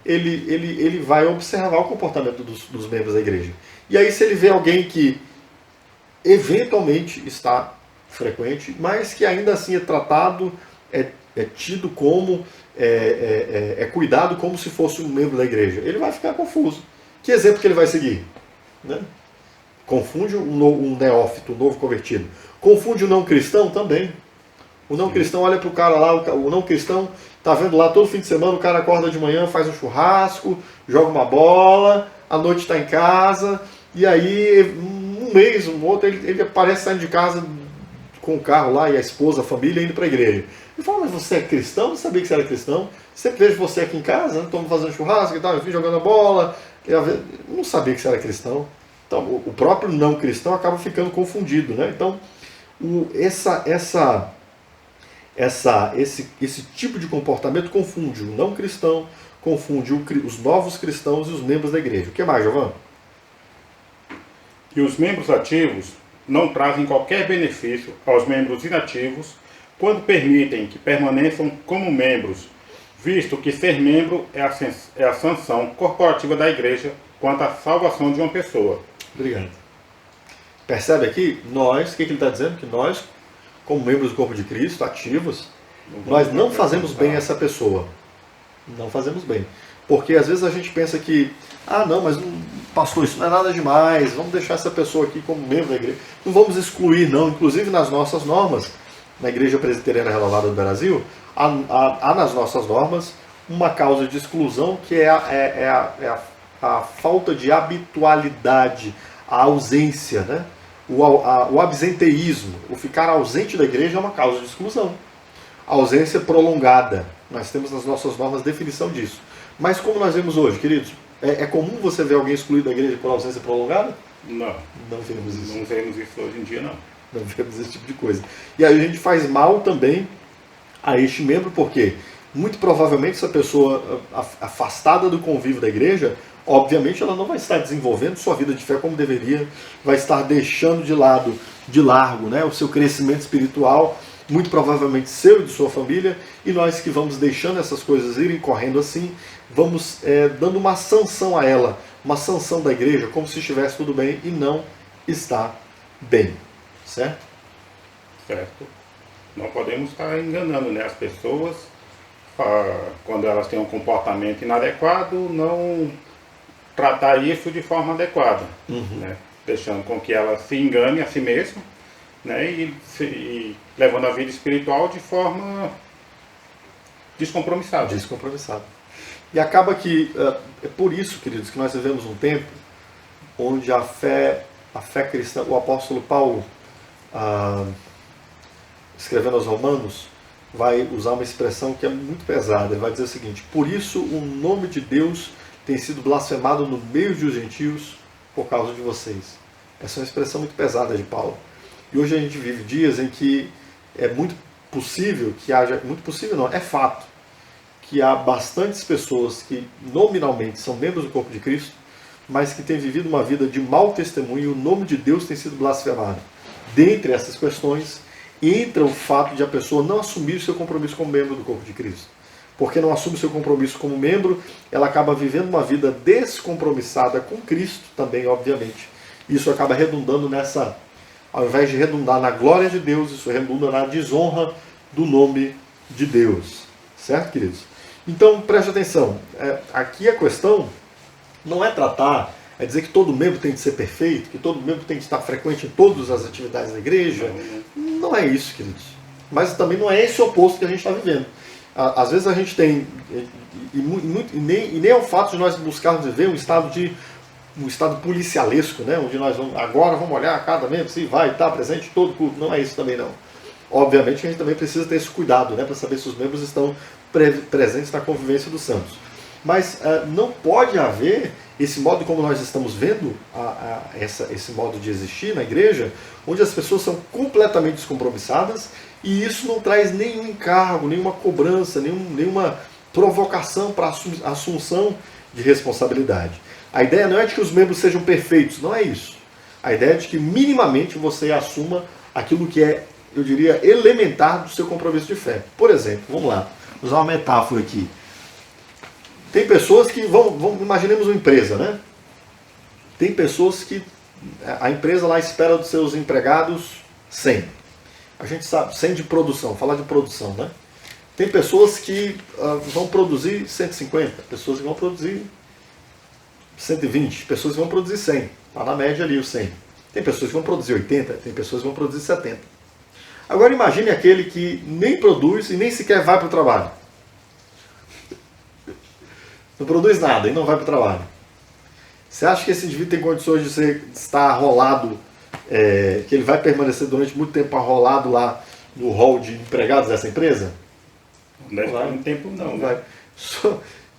ele vai observar o comportamento dos membros da igreja. E aí, se ele vê alguém que eventualmente está frequente, mas que ainda assim é tratado, é tido como, cuidado como se fosse um membro da igreja, ele vai ficar confuso. Que exemplo que ele vai seguir? Né? Confunde um neófito, um novo convertido. Confunde o não cristão também. O não cristão olha para o cara lá, o não cristão está vendo lá todo fim de semana, o cara acorda de manhã, faz um churrasco, joga uma bola, à noite está em casa, e aí um mês, um outro, ele aparece saindo de casa com o carro lá e a esposa, a família, indo para a igreja. Ele fala, mas você é cristão? Não sabia que você era cristão. Sempre vejo você aqui em casa, estamos fazendo churrasco e tal, enfim, jogando a bola. Não sabia que você era cristão. Então, o próprio não cristão acaba ficando confundido, né? Então, esse tipo de comportamento confunde o não cristão, confunde os novos cristãos e os membros da igreja. O que mais, Giovanni? E os membros ativos não trazem qualquer benefício aos membros inativos quando permitem que permaneçam como membros, visto que ser membro é a sanção corporativa da igreja quanto à salvação de uma pessoa. Obrigado. Percebe aqui? Nós, o que ele está dizendo? Que nós, como membros do corpo de Cristo, ativos, nós não fazemos bem a essa pessoa. Não fazemos bem. Porque às vezes a gente pensa que, não, mas pastor, isso não é nada demais, vamos deixar essa pessoa aqui como membro da igreja. Não vamos excluir, não. Inclusive nas nossas normas, na Igreja Presbiteriana Renovada do Brasil, há nas nossas normas uma causa de exclusão que é a falta de habitualidade, a ausência, né? O absenteísmo, o ficar ausente da igreja é uma causa de exclusão. A ausência prolongada. Nós temos nas nossas normas definição disso. Mas como nós vemos hoje, queridos, é comum você ver alguém excluído da igreja por ausência prolongada? Não. Não vemos isso. Não vemos isso hoje em dia, não. Não vemos esse tipo de coisa. E aí a gente faz mal também a este membro, porque muito provavelmente essa pessoa afastada do convívio da igreja, obviamente ela não vai estar desenvolvendo sua vida de fé como deveria, vai estar deixando de largo, né, o seu crescimento espiritual, muito provavelmente seu e de sua família, e nós que vamos deixando essas coisas irem correndo assim, vamos dando uma sanção a ela, uma sanção da igreja, como se estivesse tudo bem, e não está bem. Certo? Certo. Não podemos estar enganando, né, as pessoas, quando elas têm um comportamento inadequado, não tratar isso de forma adequada, né, deixando com que ela se engane a si mesma, né, e levando a vida espiritual de forma descompromissada. Descompromissada. E acaba que, é por isso, queridos, que nós vivemos um tempo onde a fé cristã, o apóstolo Paulo, escrevendo aos Romanos, vai usar uma expressão que é muito pesada. Ele vai dizer o seguinte: por isso o nome de Deus tem sido blasfemado no meio dos gentios por causa de vocês. Essa é uma expressão muito pesada de Paulo. E hoje a gente vive dias em que é muito possível que haja, muito possível não, é fato, que há bastantes pessoas que nominalmente são membros do corpo de Cristo, mas que têm vivido uma vida de mau testemunho e o nome de Deus tem sido blasfemado. Dentre essas questões, entra o fato de a pessoa não assumir o seu compromisso como membro do corpo de Cristo. Porque não assume o seu compromisso como membro, ela acaba vivendo uma vida descompromissada com Cristo também, obviamente. Isso acaba redundando nessa, ao invés de redundar na glória de Deus, isso redunda na desonra do nome de Deus. Certo, queridos? Então, preste atenção. Aqui a questão não é tratar, é dizer que todo membro tem que ser perfeito, que todo membro tem que estar frequente em todas as atividades da igreja. Não é isso, queridos. Mas também não é esse oposto que a gente está vivendo. Às vezes a gente tem, e nem é o fato de nós buscarmos viver um estado policialesco, né? Onde nós agora vamos olhar cada membro se vai estar presente em todo culto. Não é isso também não. Obviamente a gente também precisa ter esse cuidado, né? Para saber se os membros estão presentes na convivência dos santos. Mas não pode haver esse modo como nós estamos vendo, esse modo de existir na igreja, onde as pessoas são completamente descompromissadas e isso não traz nenhum encargo, nenhuma cobrança, nenhuma provocação para a assunção de responsabilidade. A ideia não é de que os membros sejam perfeitos, não é isso. A ideia é de que minimamente você assuma aquilo que é, eu diria, elementar do seu compromisso de fé. Por exemplo, vamos lá, usar uma metáfora aqui. Tem pessoas que imaginemos uma empresa, né? Tem pessoas que a empresa lá espera dos seus empregados 100. A gente sabe, 100 de produção, falar de produção, né? Tem pessoas que vão produzir 150, pessoas que vão produzir 120, pessoas que vão produzir 100. Está na média ali o 100. Tem pessoas que vão produzir 80, tem pessoas que vão produzir 70. Agora imagine aquele que nem produz e nem sequer vai para o trabalho. Não produz nada e não vai para o trabalho. Você acha que esse indivíduo tem condições de estar arrolado, que ele vai permanecer durante muito tempo arrolado lá no hall de empregados dessa empresa? Não deve ficar muito tempo não, vai.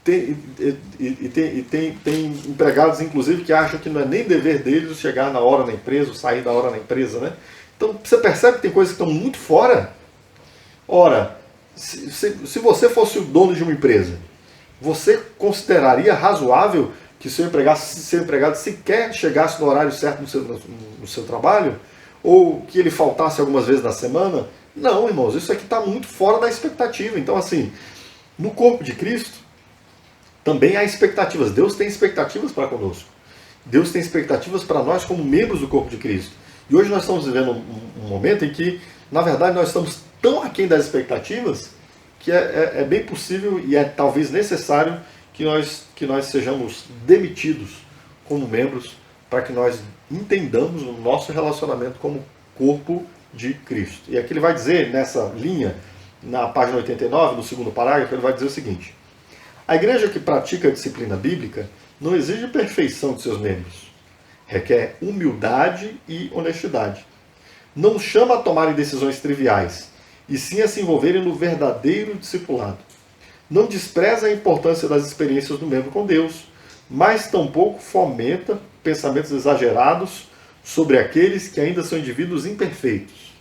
Tem empregados, inclusive, que acham que não é nem dever deles chegar na hora na empresa, ou sair da hora na empresa, né? Então, você percebe que tem coisas que estão muito fora? Ora, se você fosse o dono de uma empresa, você consideraria razoável que seu empregado sequer chegasse no horário certo no seu trabalho? Ou que ele faltasse algumas vezes na semana? Não, irmãos, isso aqui está muito fora da expectativa. Então, assim, no corpo de Cristo, também há expectativas. Deus tem expectativas para conosco. Deus tem expectativas para nós como membros do corpo de Cristo. E hoje nós estamos vivendo um momento em que, na verdade, nós estamos tão aquém das expectativas que é bem possível e é talvez necessário que nós sejamos demitidos como membros para que nós entendamos o nosso relacionamento como corpo de Cristo. E aqui ele vai dizer, nessa linha, na página 89, no segundo parágrafo, ele vai dizer o seguinte: a igreja que pratica a disciplina bíblica não exige perfeição de seus membros. Requer humildade e honestidade. Não chama a tomarem decisões triviais, e sim a se envolverem no verdadeiro discipulado. Não despreza a importância das experiências do membro com Deus, mas tampouco fomenta pensamentos exagerados sobre aqueles que ainda são indivíduos imperfeitos.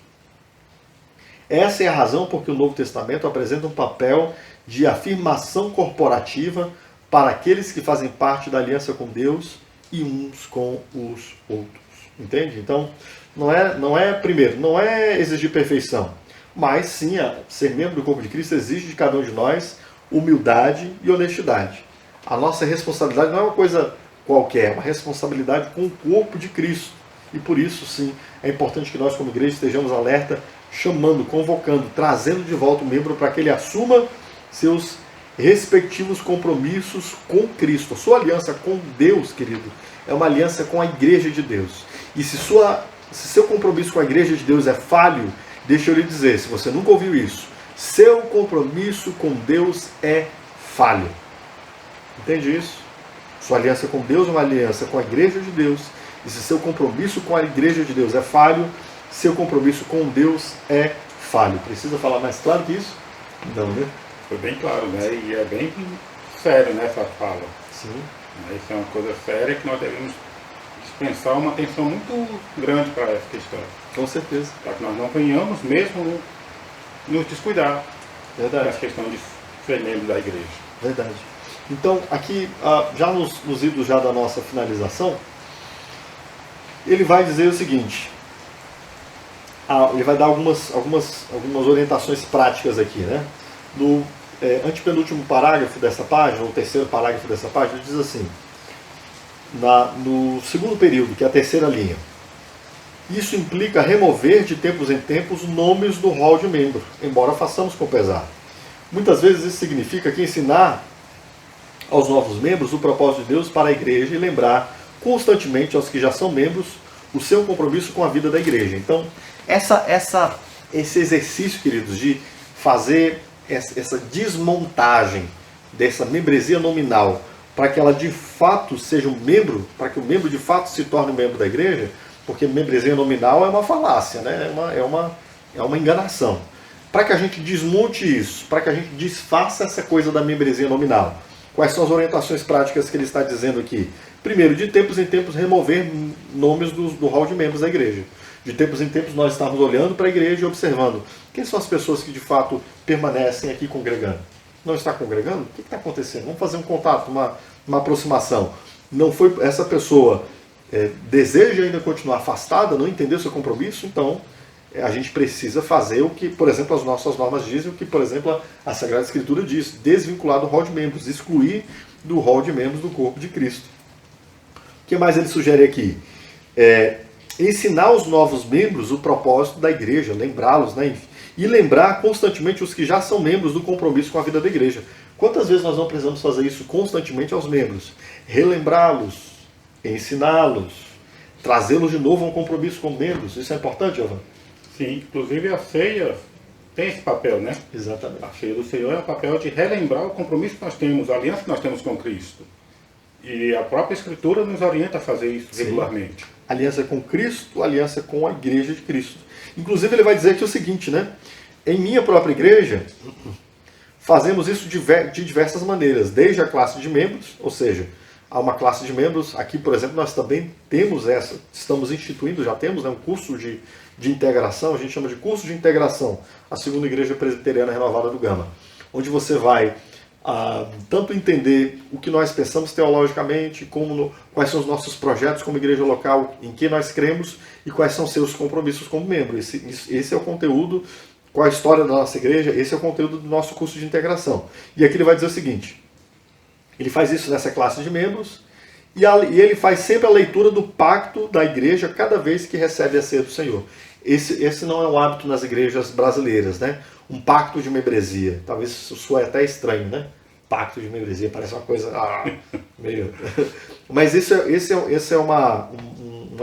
Essa é a razão por que o Novo Testamento apresenta um papel de afirmação corporativa para aqueles que fazem parte da aliança com Deus e uns com os outros. Entende? Então, não é exigir perfeição, mas sim, ser membro do corpo de Cristo exige de cada um de nós humildade e honestidade. A nossa responsabilidade não é uma coisa qualquer, é uma responsabilidade com o corpo de Cristo. E por isso, sim, é importante que nós, como igreja, estejamos alerta, chamando, convocando, trazendo de volta o membro para que ele assuma seus respectivos compromissos com Cristo. A sua aliança com Deus, querido, é uma aliança com a igreja de Deus. E se seu compromisso com a igreja de Deus é falho, deixa eu lhe dizer, se você nunca ouviu isso, seu compromisso com Deus é falho. Entende isso? Sua aliança com Deus é uma aliança com a igreja de Deus. E se seu compromisso com a igreja de Deus é falho, seu compromisso com Deus é falho. Precisa falar mais claro que isso? Não, né? Foi bem claro, né? E é bem sério nessa fala. Sim. Isso é uma coisa séria que nós devemos dispensar uma atenção muito grande para essa questão. Com certeza. Para que nós não venhamos mesmo nos descuidar Verdade. dessa questão de ser membro da igreja. Verdade. Então, aqui, já nos idos já da nossa finalização, ele vai dizer o seguinte, ele vai dar algumas orientações práticas aqui, né? No antepenúltimo parágrafo dessa página, ou terceiro parágrafo dessa página, ele diz assim, no segundo período, que é a terceira linha, isso implica remover de tempos em tempos nomes do rol de membro, embora façamos com pesar. Muitas vezes isso significa que ensinar aos novos membros o propósito de Deus para a igreja e lembrar constantemente aos que já são membros o seu compromisso com a vida da igreja. Então, esse exercício, queridos, de fazer essa desmontagem dessa membresia nominal para que ela de fato seja um membro, para que o membro de fato se torne um membro da igreja, porque membresia nominal é uma falácia, né? é uma enganação. Para que a gente desmonte isso, para que a gente desfaça essa coisa da membresia nominal, quais são as orientações práticas que ele está dizendo aqui? Primeiro, de tempos em tempos remover nomes do hall de membros da igreja. De tempos em tempos nós estamos olhando para a igreja e observando quem são as pessoas que de fato permanecem aqui congregando. Não está congregando? O que está acontecendo? Vamos fazer um contato, uma aproximação. Não foi essa pessoa deseja ainda continuar afastada, não entendeu seu compromisso, então a gente precisa fazer o que, por exemplo, as nossas normas dizem, o que, por exemplo, a Sagrada Escritura diz, desvincular do hall de membros, excluir do hall de membros do corpo de Cristo. O que mais ele sugere aqui? Ensinar aos novos membros o propósito da igreja, lembrá-los, né? E lembrar constantemente os que já são membros do compromisso com a vida da igreja. Quantas vezes nós não precisamos fazer isso constantemente aos membros? Relembrá-los, ensiná-los, trazê-los de novo a um compromisso com membros. Isso é importante, Giovanni? Sim, inclusive a ceia tem esse papel, né? Exatamente. A ceia do Senhor é o papel de relembrar o compromisso que nós temos, a aliança que nós temos com Cristo. E a própria Escritura nos orienta a fazer isso regularmente. Aliança com Cristo, aliança com a igreja de Cristo. Inclusive ele vai dizer aqui o seguinte, né? Em minha própria igreja, fazemos isso de diversas maneiras, desde a classe de membros, ou seja, há uma classe de membros, aqui por exemplo nós também temos estamos instituindo, já temos, né, um curso de integração, a gente chama de curso de integração, a Segunda Igreja Presbiteriana Renovada do Gama, onde você vai tanto entender o que nós pensamos teologicamente, quais são os nossos projetos como igreja local, em que nós cremos e quais são seus compromissos como membro. Esse é o conteúdo, qual a história da nossa igreja, esse é o conteúdo do nosso curso de integração. E aqui ele vai dizer o seguinte, ele faz isso nessa classe de membros e ele faz sempre a leitura do pacto da igreja cada vez que recebe a ceia do Senhor. Esse não é um hábito nas igrejas brasileiras, né? Um pacto de membresia. Talvez isso soe até estranho, né? Pacto de membresia, parece uma coisa meio... Mas esse é uma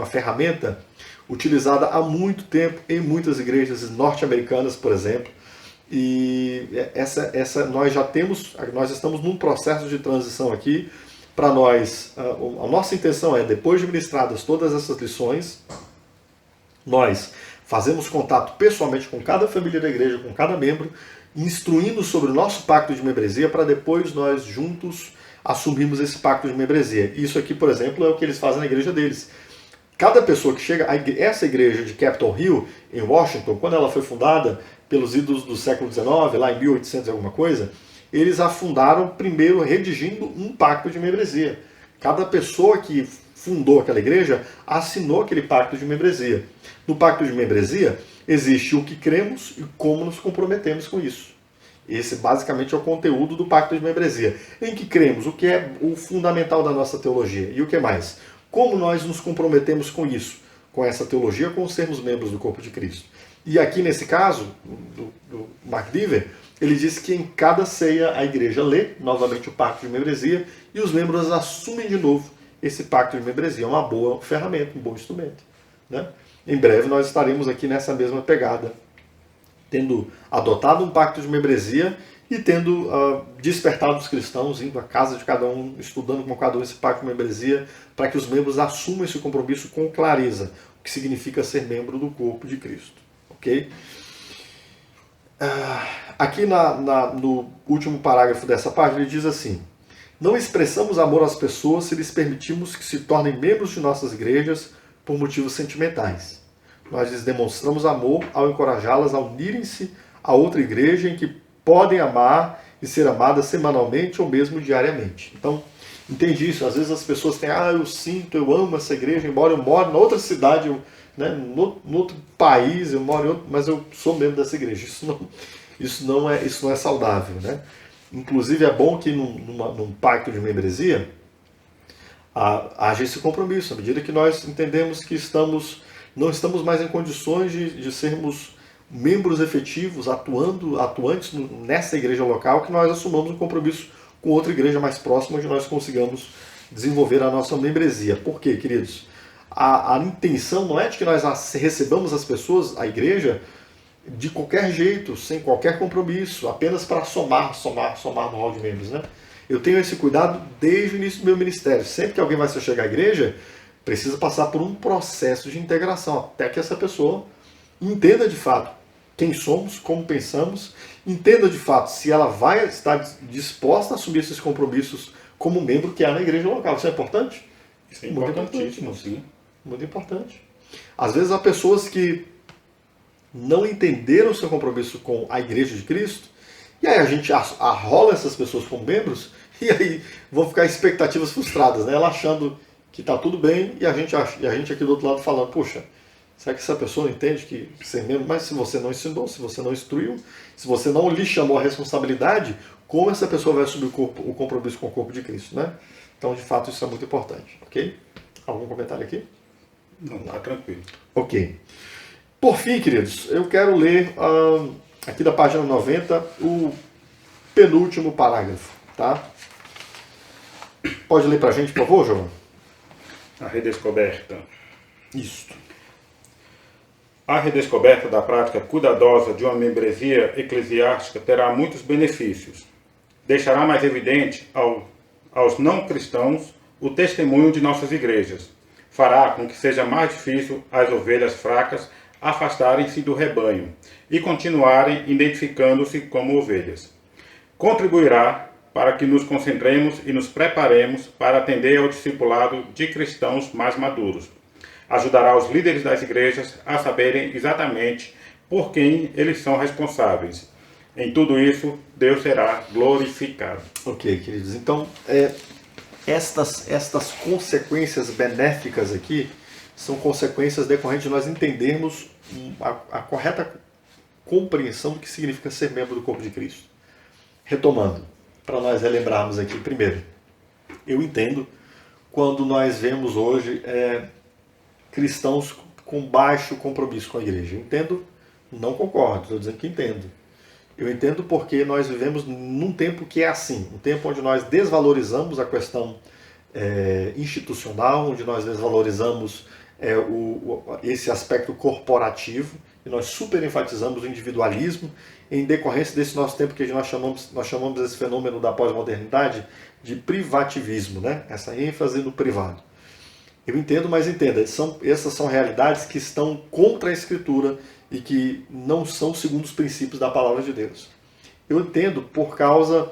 ferramenta utilizada há muito tempo em muitas igrejas norte-americanas, por exemplo. E nós estamos num processo de transição aqui. Para nós, a nossa intenção é, depois de ministradas todas essas lições, nós fazemos contato pessoalmente com cada família da igreja, com cada membro, instruindo sobre o nosso pacto de membresia, para depois nós juntos assumirmos esse pacto de membresia. Isso aqui, por exemplo, é o que eles fazem na igreja deles. Cada pessoa que chega, essa igreja de Capitol Hill, em Washington, quando ela foi fundada pelos idos do século XIX, lá em 1800 e alguma coisa, eles a fundaram primeiro redigindo um pacto de membresia. Cada pessoa que fundou aquela igreja assinou aquele pacto de membresia. No pacto de membresia existe o que cremos e como nos comprometemos com isso. Esse basicamente é o conteúdo do pacto de membresia. Em que cremos, o que é o fundamental da nossa teologia e o que mais? Como nós nos comprometemos com isso, com essa teologia, com sermos membros do corpo de Cristo. E aqui nesse caso, do Mark Dever, ele diz que em cada ceia a igreja lê novamente o pacto de membresia e os membros assumem de novo esse pacto de membresia. É uma boa ferramenta, um bom instrumento, né? Em breve nós estaremos aqui nessa mesma pegada tendo adotado um pacto de membresia e tendo despertado os cristãos, indo à casa de cada um, estudando com cada um esse pacto de membresia, para que os membros assumam esse compromisso com clareza, o que significa ser membro do corpo de Cristo. Ok? Aqui no último parágrafo dessa página ele diz assim: não expressamos amor às pessoas se lhes permitimos que se tornem membros de nossas igrejas por motivos sentimentais. Nós lhes demonstramos amor ao encorajá-las a unirem-se a outra igreja em que podem amar e ser amadas semanalmente ou mesmo diariamente. Então, entende isso? Às vezes as pessoas têm, eu amo essa igreja, embora eu more na outra cidade, no outro país, eu moro em outro, mas eu sou membro dessa igreja. Isso não é saudável, né? Inclusive é bom que num pacto de membresia haja esse compromisso, à medida que nós entendemos que não estamos mais em condições de sermos membros efetivos, atuantes nessa igreja local, que nós assumamos um compromisso com outra igreja mais próxima, onde nós consigamos desenvolver a nossa membresia. Por quê, queridos? A intenção não é de que nós recebamos as pessoas, a igreja, de qualquer jeito, sem qualquer compromisso, apenas para somar no hall de membros, né? Eu tenho esse cuidado desde o início do meu ministério. Sempre que alguém vai se chegar à igreja, precisa passar por um processo de integração, até que essa pessoa entenda de fato quem somos, como pensamos, entenda de fato se ela vai estar disposta a assumir esses compromissos como membro que há na igreja local. Isso é importante? Isso é importantíssimo, sim. Muito importante. Às vezes há pessoas que não entenderam o seu compromisso com a igreja de Cristo, e aí a gente arrola essas pessoas como membros, e aí vão ficar expectativas frustradas, né? Ela achando que está tudo bem, e a gente aqui do outro lado falando, poxa, será que essa pessoa não entende que ser membro, mas se você não ensinou, se você não instruiu, se você não lhe chamou a responsabilidade, como essa pessoa vai assumir o compromisso com o corpo de Cristo, né? Então, de fato, isso é muito importante, ok? Algum comentário aqui? Não, tá tranquilo. Ok. Por fim, queridos, eu quero ler aqui da página 90 o penúltimo parágrafo, tá? Pode ler pra gente, por favor, João? A redescoberta. Isso. A redescoberta da prática cuidadosa de uma membresia eclesiástica terá muitos benefícios. Deixará mais evidente aos não cristãos o testemunho de nossas igrejas. Fará com que seja mais difícil as ovelhas fracas afastarem-se do rebanho e continuarem identificando-se como ovelhas. Contribuirá para que nos concentremos e nos preparemos para atender ao discipulado de cristãos mais maduros. Ajudará os líderes das igrejas a saberem exatamente por quem eles são responsáveis. Em tudo isso, Deus será glorificado. Ok, queridos. Então, estas consequências benéficas aqui são consequências decorrentes de nós entendermos a correta compreensão do que significa ser membro do corpo de Cristo. Retomando, para nós relembrarmos aqui, primeiro, eu entendo quando nós vemos hoje cristãos com baixo compromisso com a igreja. Eu entendo, não concordo, estou dizendo que entendo. Eu entendo porque nós vivemos num tempo que é assim, um tempo onde nós desvalorizamos a questão institucional, onde nós desvalorizamos esse aspecto corporativo, e nós super enfatizamos o individualismo em decorrência desse nosso tempo que nós chamamos esse fenômeno da pós-modernidade de privativismo, né? Essa ênfase no privado. Eu entendo, mas entenda, essas são realidades que estão contra a Escritura e que não são segundo os princípios da palavra de Deus. Eu entendo por causa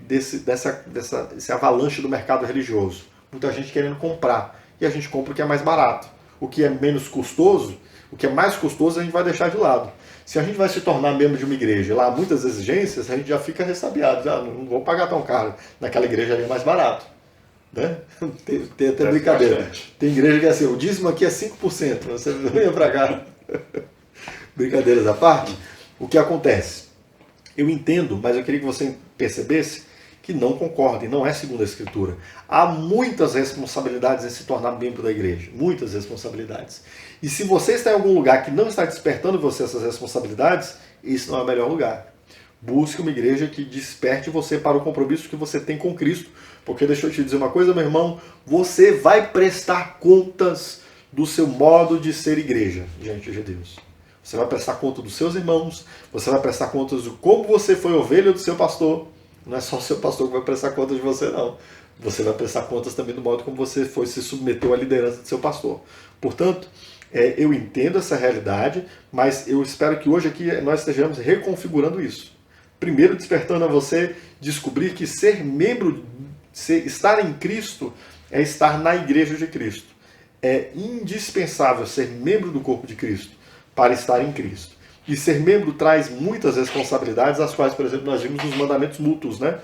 desse avalanche do mercado religioso. Muita gente querendo comprar, e a gente compra o que é mais barato. O que é menos custoso, o que é mais custoso a gente vai deixar de lado. Se a gente vai se tornar membro de uma igreja, lá há muitas exigências, a gente já fica ressabiado. Não vou pagar tão caro, naquela igreja ali é mais barato. Né? Tem até brincadeira. Bastante. Tem igreja que é assim, o dízimo aqui é 5%, você venha para cá. Brincadeiras à parte, o que acontece? Eu entendo, mas eu queria que você percebesse que não concorda, e não é segundo a Escritura. Há muitas responsabilidades em se tornar membro da igreja, muitas responsabilidades. E se você está em algum lugar que não está despertando você essas responsabilidades, isso não é o melhor lugar. Busque uma igreja que desperte você para o compromisso que você tem com Cristo. Porque deixa eu te dizer uma coisa, meu irmão, você vai prestar contas do seu modo de ser igreja diante de Deus. Você vai prestar conta dos seus irmãos, você vai prestar contas de como você foi ovelha do seu pastor. Não é só o seu pastor que vai prestar contas de você, não. Você vai prestar contas também do modo como você foi se submeteu à liderança do seu pastor. Portanto, eu entendo essa realidade, mas eu espero que hoje aqui nós estejamos reconfigurando isso. Primeiro, despertando a você descobrir que ser membro, estar em Cristo, é estar na igreja de Cristo. É indispensável ser membro do corpo de Cristo para estar em Cristo. E ser membro traz muitas responsabilidades, as quais, por exemplo, nós vimos nos mandamentos mútuos, né?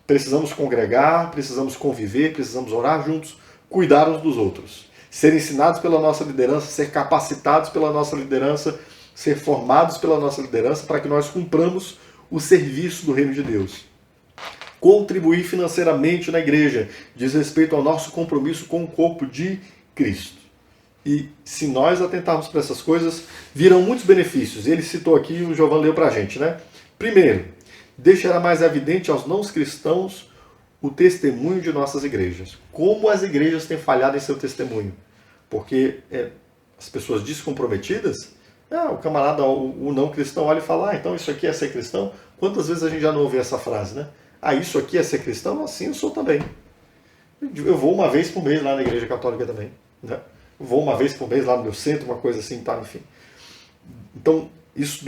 Precisamos congregar, precisamos conviver, precisamos orar juntos, cuidar uns dos outros. Ser ensinados pela nossa liderança, ser capacitados pela nossa liderança, ser formados pela nossa liderança para que nós cumpramos o serviço do reino de Deus. Contribuir financeiramente na igreja diz respeito ao nosso compromisso com o corpo de Cristo. E se nós atentarmos para essas coisas, virão muitos benefícios. Ele citou aqui, o Giovanni leu para a gente, né? Primeiro, deixará mais evidente aos não cristãos o testemunho de nossas igrejas. Como as igrejas têm falhado em seu testemunho. Porque as pessoas descomprometidas, o camarada, o não cristão olha e fala, então isso aqui é ser cristão? Quantas vezes a gente já não ouviu essa frase, né? Isso aqui é ser cristão? Assim eu sou também. Eu vou uma vez por mês lá na igreja católica também, né? Vou uma vez por mês lá no meu centro, uma coisa assim, tá, enfim. Então, isso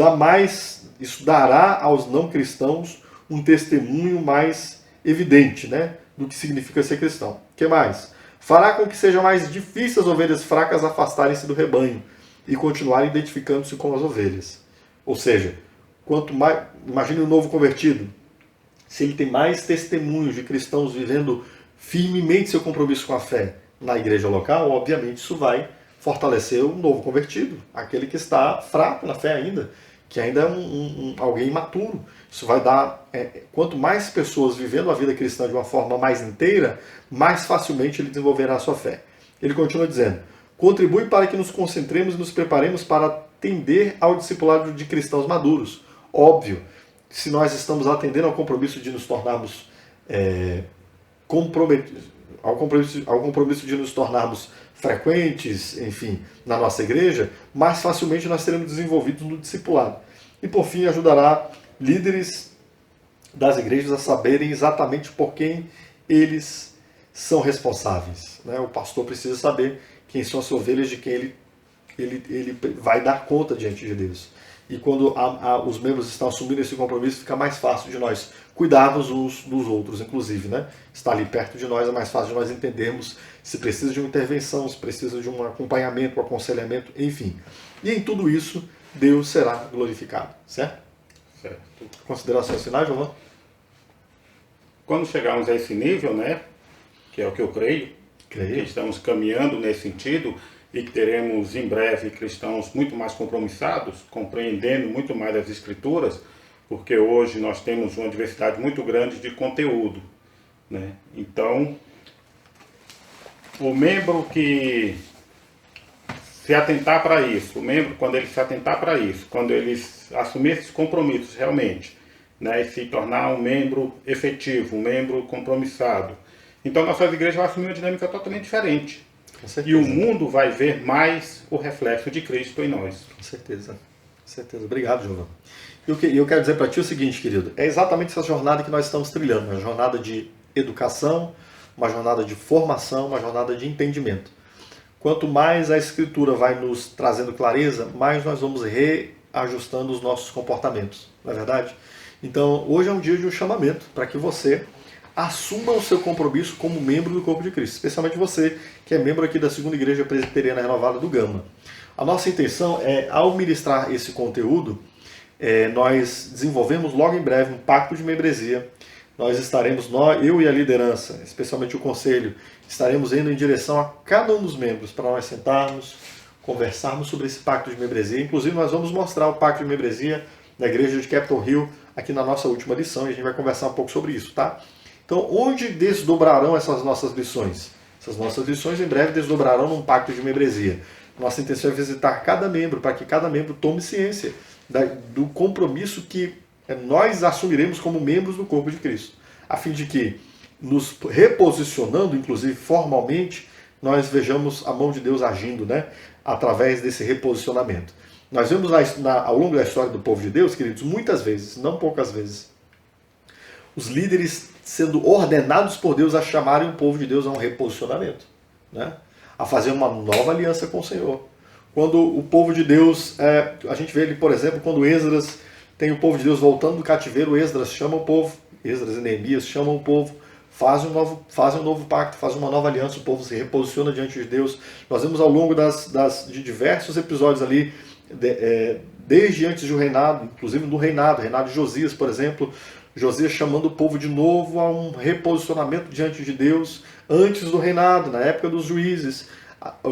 dará aos não cristãos um testemunho mais evidente, né, do que significa ser cristão. O que mais? Fará com que seja mais difícil as ovelhas fracas afastarem-se do rebanho e continuarem identificando-se com as ovelhas. Ou seja, quanto mais, imagine um novo convertido, se ele tem mais testemunhos de cristãos vivendo firmemente seu compromisso com a fé na igreja local, obviamente isso vai fortalecer o novo convertido, aquele que está fraco na fé ainda, que ainda é alguém imaturo. Isso vai dar, quanto mais pessoas vivendo a vida cristã de uma forma mais inteira, mais facilmente ele desenvolverá a sua fé. Ele continua dizendo, contribui para que nos concentremos e nos preparemos para atender ao discipulado de cristãos maduros. Óbvio, se nós estamos atendendo ao compromisso de nos tornarmos ao compromisso de nos tornarmos frequentes, enfim, na nossa igreja, mais facilmente nós seremos desenvolvidos no discipulado. E por fim, ajudará líderes das igrejas a saberem exatamente por quem eles são responsáveis, né? O pastor precisa saber quem são as ovelhas de quem ele vai dar conta diante de Deus. E quando os membros estão assumindo esse compromisso, fica mais fácil de nós cuidarmos uns dos outros, inclusive, né? Está ali perto de nós, é mais fácil de nós entendermos se precisa de uma intervenção, se precisa de um acompanhamento, um aconselhamento, enfim. E em tudo isso, Deus será glorificado, certo? Certo. Considerações finais, Giovanni? Quando chegarmos a esse nível, né, que é o que eu creio, que estamos caminhando nesse sentido, e que teremos em breve cristãos muito mais compromissados, compreendendo muito mais as Escrituras, porque hoje nós temos uma diversidade muito grande de conteúdo, né? Então, o membro que se atentar para isso, o membro, quando ele se atentar para isso, quando ele assumir esses compromissos realmente, né, e se tornar um membro efetivo, um membro compromissado, então nossas igrejas vão assumir uma dinâmica totalmente diferente. E o mundo vai ver mais o reflexo de Cristo em nós. Com certeza. Com certeza. Obrigado, Giovanni. E eu quero dizer para ti o seguinte, querido. É exatamente essa jornada que nós estamos trilhando. Uma jornada de educação, uma jornada de formação, uma jornada de entendimento. Quanto mais a Escritura vai nos trazendo clareza, mais nós vamos reajustando os nossos comportamentos. Não é verdade? Então, hoje é um dia de um chamamento para que você assuma o seu compromisso como membro do corpo de Cristo, especialmente você que é membro aqui da Segunda Igreja Presbiteriana Renovada do Gama. A nossa intenção é, ao ministrar esse conteúdo, nós desenvolvemos logo em breve um pacto de membresia. Nós estaremos, eu e a liderança, especialmente o conselho, estaremos indo em direção a cada um dos membros para nós sentarmos, conversarmos sobre esse pacto de membresia. Inclusive nós vamos mostrar o pacto de membresia na igreja de Capitol Hill aqui na nossa última lição e a gente vai conversar um pouco sobre isso, tá? Então, onde desdobrarão essas nossas lições? Essas nossas lições em breve desdobrarão num pacto de membresia. Nossa intenção é visitar cada membro, para que cada membro tome ciência do compromisso que nós assumiremos como membros do corpo de Cristo, a fim de que, nos reposicionando, inclusive formalmente, nós vejamos a mão de Deus agindo, né, através desse reposicionamento. Nós vemos ao longo da história do povo de Deus, queridos, muitas vezes, não poucas vezes, os líderes sendo ordenados por Deus a chamarem o povo de Deus a um reposicionamento, né? A fazer uma nova aliança com o Senhor. Quando o povo de Deus, a gente vê ele, por exemplo, quando Esdras tem o povo de Deus voltando do cativeiro, Esdras chama o povo, Esdras e Neemias chamam o povo, fazem um novo pacto, fazem uma nova aliança, o povo se reposiciona diante de Deus. Nós vemos ao longo de diversos episódios ali, desde antes do reinado, inclusive do reinado de Josias, por exemplo, Josias chamando o povo de novo a um reposicionamento diante de Deus, antes do reinado, na época dos juízes.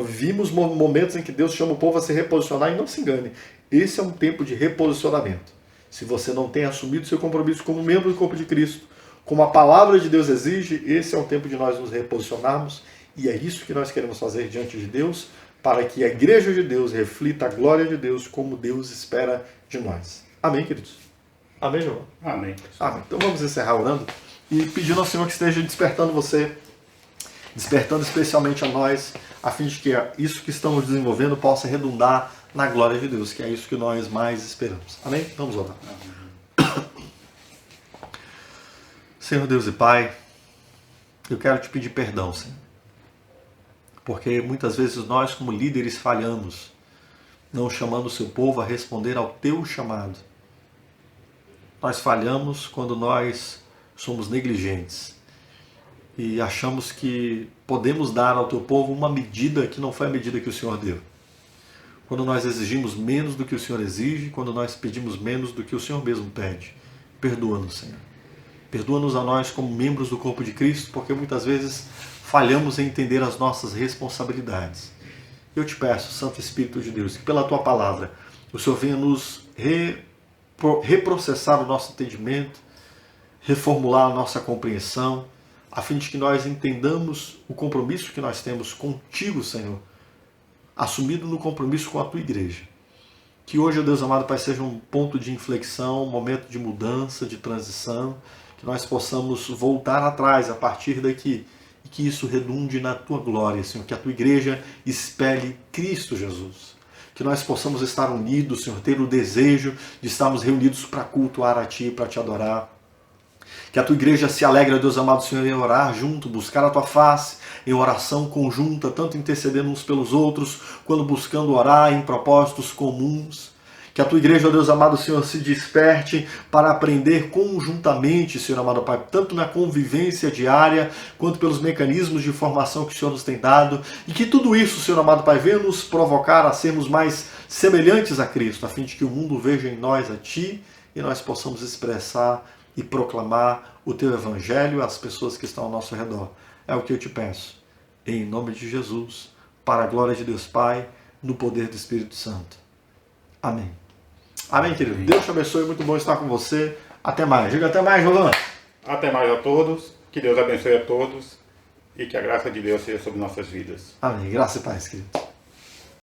Vimos momentos em que Deus chama o povo a se reposicionar, e não se engane, esse é um tempo de reposicionamento. Se você não tem assumido seu compromisso como membro do corpo de Cristo, como a palavra de Deus exige, esse é um tempo de nós nos reposicionarmos, e é isso que nós queremos fazer diante de Deus, para que a igreja de Deus reflita a glória de Deus como Deus espera de nós. Amém, queridos? Amém, João? Amém. Amém. Então vamos encerrar orando e pedindo ao Senhor que esteja despertando você, despertando especialmente a nós, a fim de que isso que estamos desenvolvendo possa redundar na glória de Deus, que é isso que nós mais esperamos. Amém? Vamos orar. Amém. Senhor Deus e Pai, eu quero te pedir perdão, Senhor, porque muitas vezes nós, como líderes, falhamos, não chamando o seu povo a responder ao teu chamado. Nós falhamos quando nós somos negligentes e achamos que podemos dar ao teu povo uma medida que não foi a medida que o Senhor deu. Quando nós exigimos menos do que o Senhor exige, quando nós pedimos menos do que o Senhor mesmo pede. Perdoa-nos, Senhor. Perdoa-nos a nós como membros do corpo de Cristo, porque muitas vezes falhamos em entender as nossas responsabilidades. Eu te peço, Santo Espírito de Deus, que pela tua palavra o Senhor venha nos reprocessar o nosso entendimento, reformular a nossa compreensão, a fim de que nós entendamos o compromisso que nós temos contigo, Senhor, assumido no compromisso com a tua igreja. Que hoje, ó Deus amado Pai, seja um ponto de inflexão, um momento de mudança, de transição, que nós possamos voltar atrás a partir daqui e que isso redunde na tua glória, Senhor, que a tua igreja espelhe Cristo Jesus. Que nós possamos estar unidos, Senhor, ter o desejo de estarmos reunidos para cultuar a Ti, para Te adorar. Que a Tua igreja se alegre, ó Deus amado, Senhor, em orar junto, buscar a Tua face, em oração conjunta, tanto intercedendo uns pelos outros, quanto buscando orar em propósitos comuns. Que a Tua igreja, ó Deus amado, Senhor, se desperte para aprender conjuntamente, Senhor amado Pai, tanto na convivência diária, quanto pelos mecanismos de formação que o Senhor nos tem dado, e que tudo isso, Senhor amado Pai, venha nos provocar a sermos mais semelhantes a Cristo, a fim de que o mundo veja em nós a Ti, e nós possamos expressar e proclamar o Teu Evangelho às pessoas que estão ao nosso redor. É o que eu te peço, em nome de Jesus, para a glória de Deus Pai, no poder do Espírito Santo. Amém. Amém, querido. Deus te abençoe, muito bom estar com você. Até mais. Diga até mais, Roland. Até mais a todos. Que Deus abençoe a todos e que a graça de Deus seja sobre nossas vidas. Amém. Graça e paz, querido.